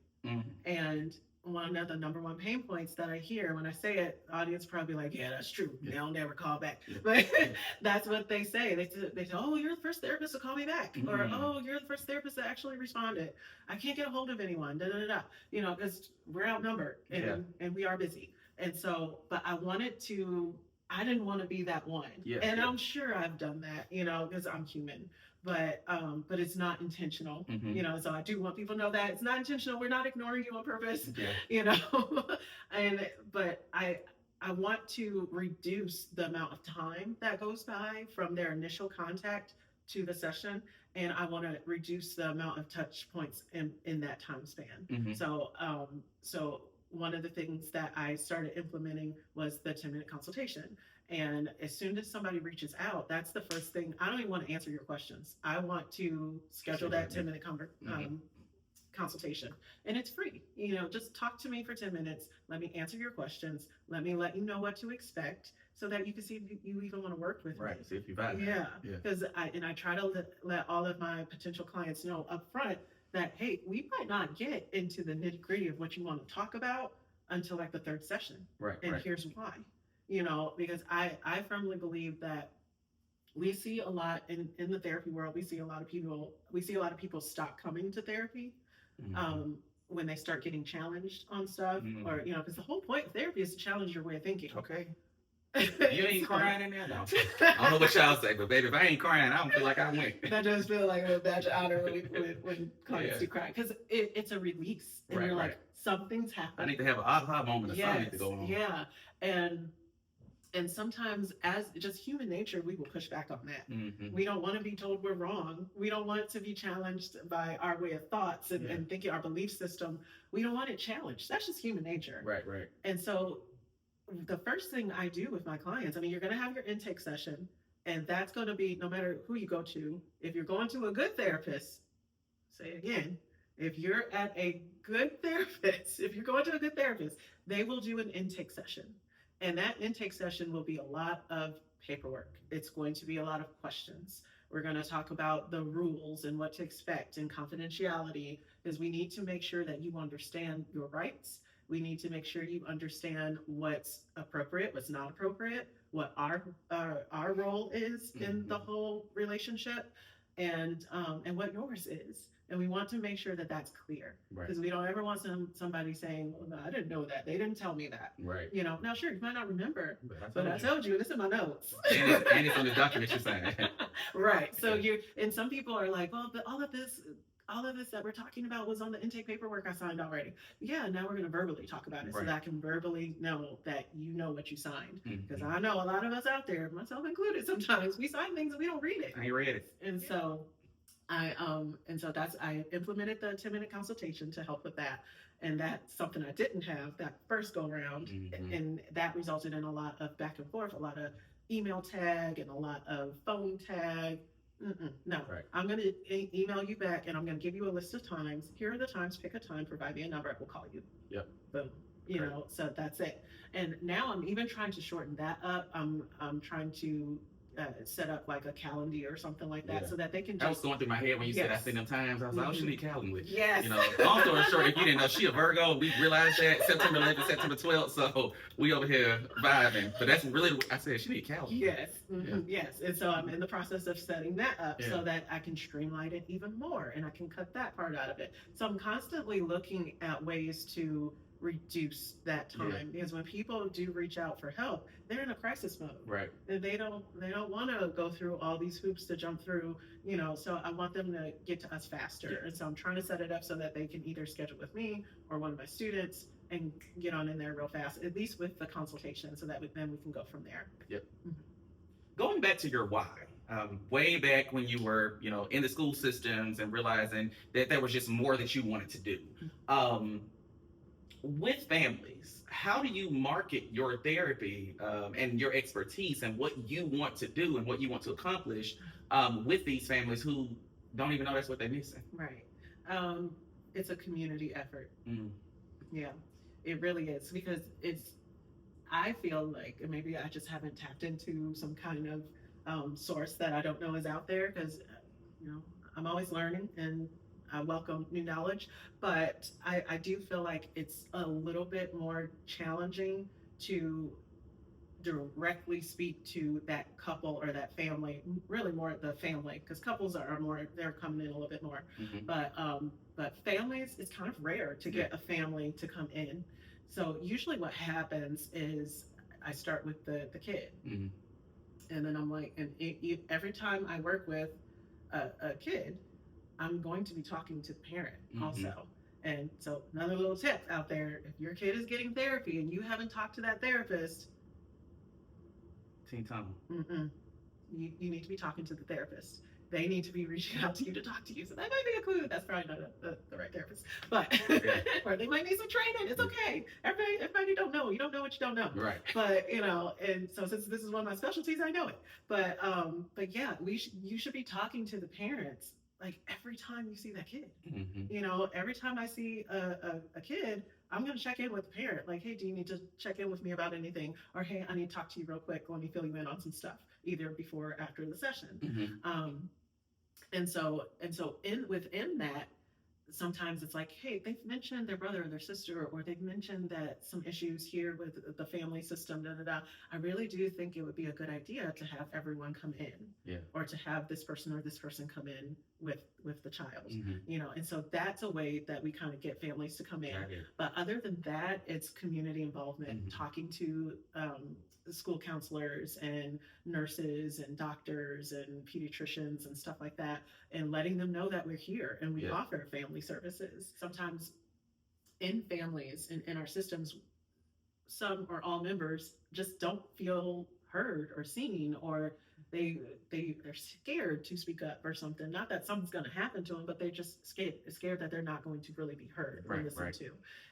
And one of the number one pain points that I hear when I say it, the audience probably like, yeah, that's true. They'll never call back. But that's what they say. They say, oh, you're the first therapist to call me back. Or, oh, you're the first therapist that actually responded. I can't get a hold of anyone. Because we're outnumbered and we are busy. And so, but I didn't want to be that one. I'm sure I've done that, because I'm human. But it's not intentional, so I do want people to know that it's not intentional. We're not ignoring you on purpose, but I want to reduce the amount of time that goes by from their initial contact to the session. And I want to reduce the amount of touch points in that time span. So one of the things that I started implementing was the 10-minute consultation. And as soon as somebody reaches out, that's the first thing. I don't even want to answer your questions. I want to schedule that 10-minute consultation. And it's free. Just talk to me for 10 minutes. Let me answer your questions. Let me let you know what to expect so that you can see if you even want to work with me. Right. See if you vibe. Yeah. Because I try to let all of my potential clients know up front that, hey, we might not get into the nitty-gritty of what you want to talk about until like the third session. Right. And here's why. Because I firmly believe that we see a lot in the therapy world. We see a lot of people stop coming to therapy when they start getting challenged on stuff, or because the whole point of therapy is to challenge your way of thinking. Okay. You ain't crying in there, no. I don't know what y'all say, but baby, if I ain't crying, I don't feel like I went. That does feel like a badge of honor when clients do cry, because it's a release, and you're like, something's happening. I need to have an aha moment or something to go on. Yeah, and sometimes, as just human nature, we will push back on that. We don't want to be told we're wrong. We don't want to be challenged by our way of thoughts and thinking, our belief system. We don't want it challenged. That's just human nature. Right. And so the first thing I do with my clients, you're going to have your intake session, and that's going to be, no matter who you go to, if you're going to a good therapist, say it again, if you're at a good therapist, if you're going to a good therapist, they will do an intake session. And that intake session will be a lot of paperwork. It's going to be a lot of questions. We're going to talk about the rules and what to expect and confidentiality, because we need to make sure that you understand your rights. We need to make sure you understand what's appropriate, what's not appropriate, what our role is in the whole relationship, and what yours is. And we want to make sure that that's clear, because we don't ever want somebody saying, well, no, I didn't know that. They didn't tell me that. Right. You know, now, sure, you might not remember, but I told you, it's in my notes. And it's on the document you signed. Right. So and some people are like, well, but all of this that we're talking about was on the intake paperwork I signed already. Yeah, now we're going to verbally talk about it so that I can verbally know that you know what you signed. Because I know a lot of us out there, myself included, sometimes we sign things and we don't read it. I ain't read it. And so I implemented the 10-minute consultation to help with that. And that's something I didn't have that first go around. And that resulted in a lot of back and forth, a lot of email tag and a lot of phone tag. No, I'm going to email you back, and I'm going to give you a list of times. Here are the times. Pick a time. Provide me a number. I will call you. Yep. Boom. You know, so that's it. And now I'm even trying to shorten that up. I'm trying to set up like a calendar or something like that, so that they can just... I was going through my head when you said I seen them times. I was like, oh, she need calendar. Yes. You know, long story short, if you didn't know, she a Virgo. We realized that September 11th, September 12th. So we over here vibing. But that's really, I said, she need calendar. Yes. Yes. And so I'm in the process of setting that up so that I can streamline it even more, and I can cut that part out of it. So I'm constantly looking at ways to reduce that time, because when people do reach out for help, they're in a crisis mode. Right. And they don't want to go through all these hoops to jump through, you know, so I want them to get to us faster. And so I'm trying to set it up so that they can either schedule with me or one of my students and get on in there real fast, at least with the consultation, so that then we can go from there. Yep. Going back to your why, way back when you were, you know, in the school systems and realizing that there was just more that you wanted to do. With families, how do you market your therapy and your expertise and what you want to do and what you want to accomplish with these families who don't even know that's what they're missing? Right. It's a community effort. Yeah, it really is, because I feel like maybe I just haven't tapped into some kind of source that I don't know is out there, because, you know, I'm always learning and I welcome new knowledge, but I do feel like it's a little bit more challenging to directly speak to that couple or that family, really more the family, because couples are more, they're coming in a little bit more. But families, it's kind of rare to get a family to come in. So usually what happens is I start with the kid, and then I'm like, and every time I work with a kid, I'm going to be talking to the parent also. And so another little tip out there, if your kid is getting therapy and you haven't talked to that therapist, Teen Tom. You need to be talking to the therapist. They need to be reaching out to you to talk to you. So that might be a clue. That's probably not the right therapist. But or they might need some training. It's okay. Everybody don't know. You don't know what you don't know. Right. But you know, and so since this is one of my specialties, I know it. But yeah, you should be talking to the parents like every time you see that kid. You know, every time I see a kid, I'm going to check in with the parent. Like, hey, do you need to check in with me about anything? Or, hey, I need to talk to you real quick. Let me fill you in on some stuff, either before or after the session. And so within that, sometimes it's like, hey, they've mentioned their brother or their sister, or they've mentioned that some issues here with the family system, I really do think it would be a good idea to have everyone come in, or to have this person or this person come in with the child, you know. And so that's a way that we kind of get families to come in. But other than that, it's community involvement, talking to school counselors and nurses and doctors and pediatricians and stuff like that, and letting them know that we're here and we offer family services. Sometimes in families, in our systems, some or all members just don't feel heard or seen, or they're scared to speak up or something. Not that something's going to happen to them, but they're just scared that they're not going to really be heard or listened to.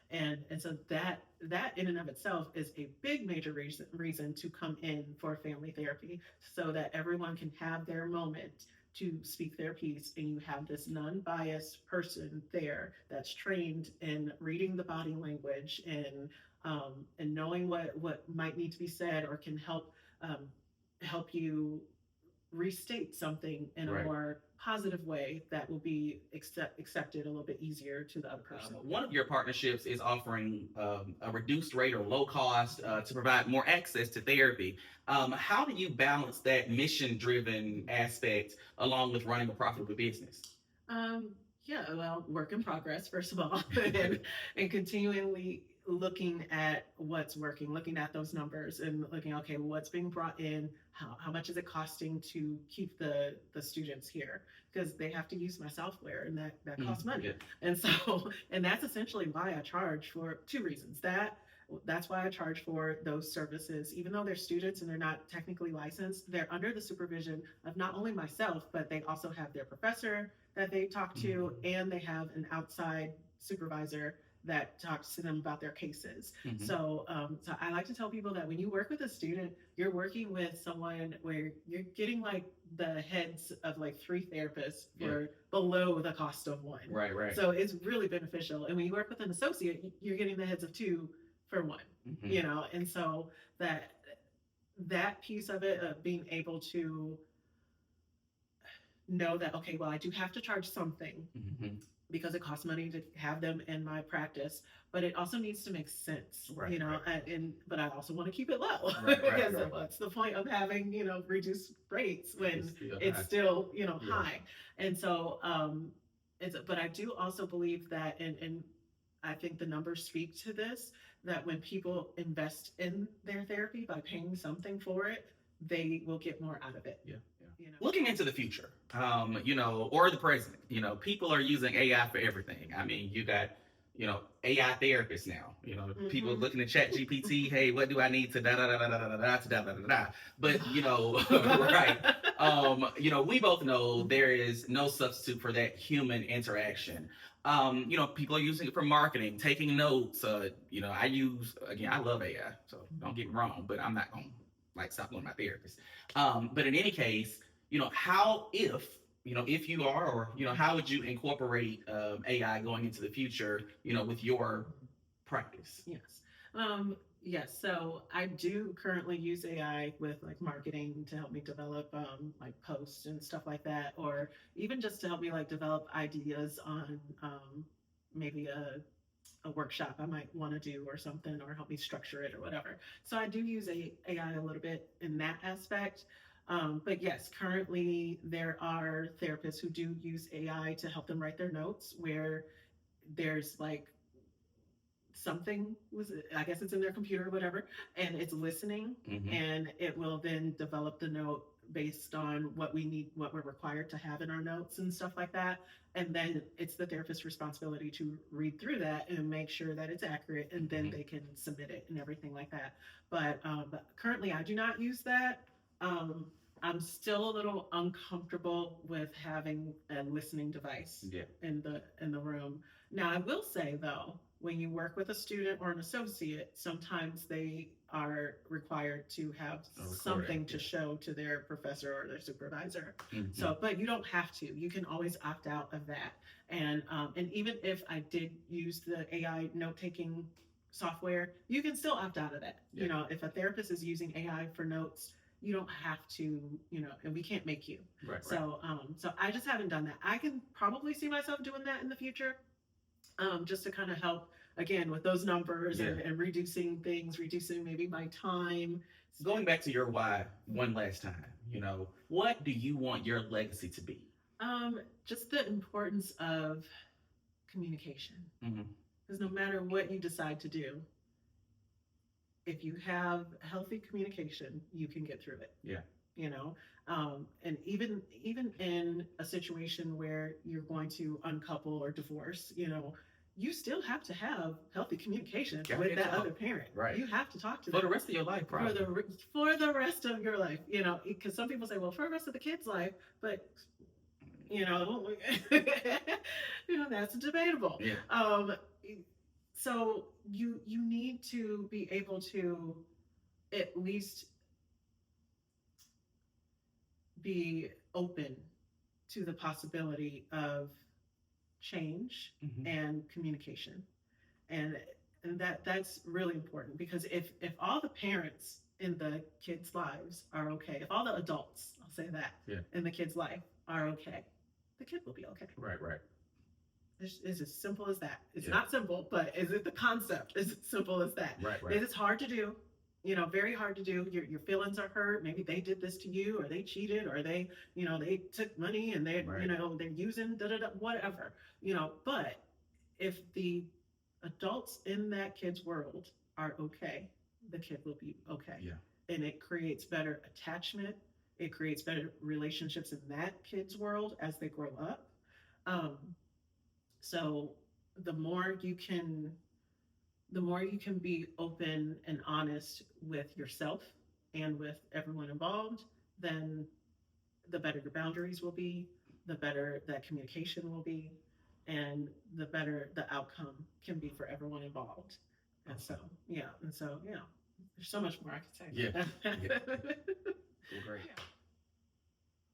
And so that in and of itself is a big major reason to come in for family therapy, so that everyone can have their moment to speak their piece, and you have this non-biased person there that's trained in reading the body language and and knowing what might need to be said or can um, help you restate something in a Right. more positive way that will be accepted a little bit easier to the other person. One of your partnerships is offering a reduced rate or low cost to provide more access to therapy. How do you balance that mission driven aspect along with running a profitable business? Um, yeah, well, work in progress, first of all, and continually looking at what's working, looking at those numbers and looking, okay, what's being brought in, how much is it costing to keep the students here? Because they have to use my software and that costs money. Yeah. And so, and that's essentially why I charge for two reasons. That's why I charge for those services. Even though they're students and they're not technically licensed, they're under the supervision of not only myself, but they also have their professor that they talk to, and they have an outside supervisor that talks to them about their cases. Mhm. So I like to tell people that when you work with a student, you're working with someone where you're getting like the heads of like 3 therapists for below the cost of one. Right, right. So it's really beneficial. And when you work with an associate, you're getting the heads of 2 for 1. Mhm. You know, and so that piece of it, of being able to know that, okay, well, I do have to charge something Mhm. because it costs money to have them in my practice, but it also needs to make sense, Right, you know. right. But I also want to keep it low Right, right, because right. what's the point of having, you know, reduced rates when still it's high. still, you know, Yeah. high. And so but I do also believe that, and I think the numbers speak to this, that when people invest in their therapy by paying something for it, they will get more out of it. Yeah. You know? Looking into the future, or the present, people are using AI for everything. I mean, you got, AI therapists now, people Mhm. looking at chat GPT, hey, what do I need to da da da da da da da to da da da da. But, right. We both know there is no substitute for that human interaction. People are using it for marketing, taking notes. I love AI, so don't get me wrong, but I'm not going to like stop going to my therapist. But in any case, if you are, or how would you incorporate AI going into the future, with your practice? Yes. Yes. So I do currently use AI with like marketing to help me develop like posts and stuff like that, or even just to help me like develop ideas on maybe a workshop I might want to do or something, or help me structure it or whatever. So I do use AI a little bit in that aspect. But yes, currently there are therapists who do use AI to help them write their notes, where there's like something was, I guess it's in their computer or whatever, and it's listening, Mhm. and it will then develop the note based on what we need, what we're required to have in our notes and stuff like that. And then it's the therapist's responsibility to read through that and make sure that it's accurate, and then Mhm. they can submit it and everything like that. But currently I do not use that. um, I'm still a little uncomfortable with having a listening device Yeah. in the room. Now, I will say though, when you work with a student or an associate, sometimes they are required to have something to show to their professor or their supervisor. Mhm. So, but you don't have to. You can always opt out of that. And even if I did use the AI note taking software, you can still opt out of that. Yeah. You know, if a therapist is using AI for notes, you don't have to, and we can't make you. Right. So I just haven't done that. I can probably see myself doing that in the future, just to kind of help again with those numbers, Yeah. and reducing things, reducing maybe my time. Going back to your why one last time, what do you want your legacy to be? Just the importance of communication. Mhm. Because no matter what you decide to do, if you have healthy communication, you can get through it. Yeah. And even in a situation where you're going to uncouple or divorce, you still have to have healthy communication with that other parent. Right. You have to talk to for them the rest of your life, probably. for the rest of your life. Because some people say, well, for the rest of the kid's life, but you know, that's debatable. Yeah. So you need to be able to at least be open to the possibility of change Mhm. and communication. And And that's really important, because if all the parents in the kids' lives are okay, if all the adults, I'll say that, in the kid's life are okay, the kid will be okay. Right. It's as simple as that. It's not simple, but is it the concept? Is as simple as that? Right. It's hard to do, very hard to do. Your feelings are hurt. Maybe they did this to you, or they cheated, or they, they took money and they, they're using whatever, but if the adults in that kid's world are okay, the kid will be okay. Yeah. And it creates better attachment. It creates better relationships in that kid's world as they grow up. So the more you can be open and honest with yourself and with everyone involved, then the better your boundaries will be, the better that communication will be, and the better the outcome can be for everyone involved. And so, there's so much more I could say. Yeah. Well, great.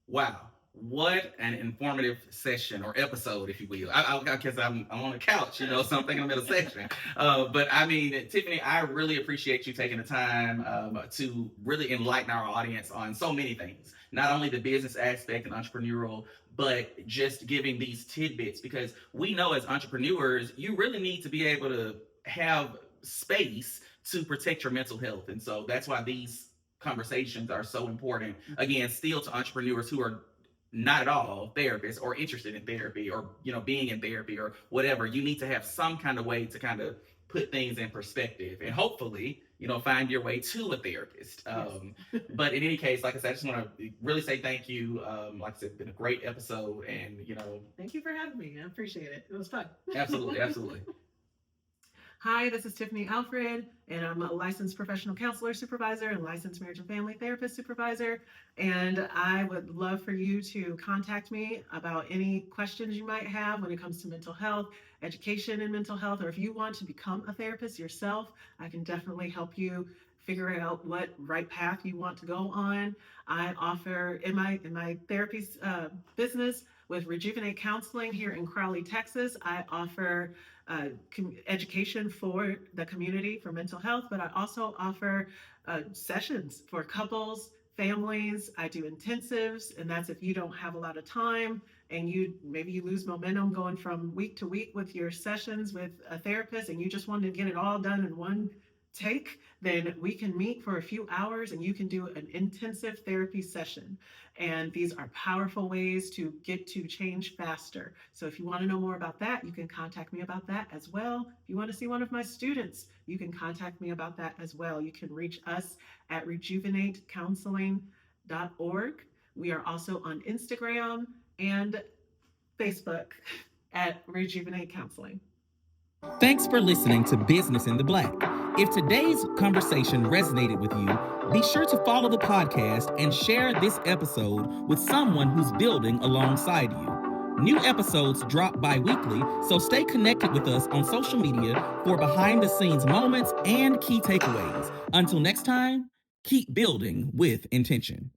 Wow. What an informative session or episode, if you will. I guess I'm on the couch, so I'm thinking I'm in a section. But I mean, Tiffany, I really appreciate you taking the time to really enlighten our audience on so many things. Not only the business aspect and entrepreneurial, but just giving these tidbits, because we know as entrepreneurs, you really need to be able to have space to protect your mental health. And so that's why these conversations are so important. Again, still to entrepreneurs who are not at all therapists or interested in therapy or being in therapy or whatever. You need to have some kind of way to kind of put things in perspective and hopefully find your way to a therapist. But in any case, like I said, I just want to really say thank you. Like I said, it's been a great episode, and thank you for having me. I appreciate it. It was fun. Absolutely. Hi, this is Tiffany Alfred, and I'm a licensed professional counselor supervisor and licensed marriage and family therapist supervisor. And I would love for you to contact me about any questions you might have when it comes to mental health, education in mental health, or if you want to become a therapist yourself, I can definitely help you figure out what right path you want to go on. I offer in my therapy business with Rejuvenate Counseling here in Crowley, Texas. I offer education for the community for mental health, but I also offer sessions for couples, families. I do intensives, and that's if you don't have a lot of time and maybe you lose momentum going from week to week with your sessions with a therapist, and you just want to get it all done in one take, then we can meet for a few hours and you can do an intensive therapy session. And these are powerful ways to get to change faster. So if you want to know more about that, you can contact me about that as well. If you want to see one of my students, you can contact me about that as well. You can reach us at rejuvenatecounseling.org. We are also on Instagram and Facebook at Rejuvenate Counseling. Thanks for listening to Business in the Black. If today's conversation resonated with you, be sure to follow the podcast and share this episode with someone who's building alongside you. New episodes drop bi-weekly, so stay connected with us on social media for behind-the-scenes moments and key takeaways. Until next time, keep building with intention.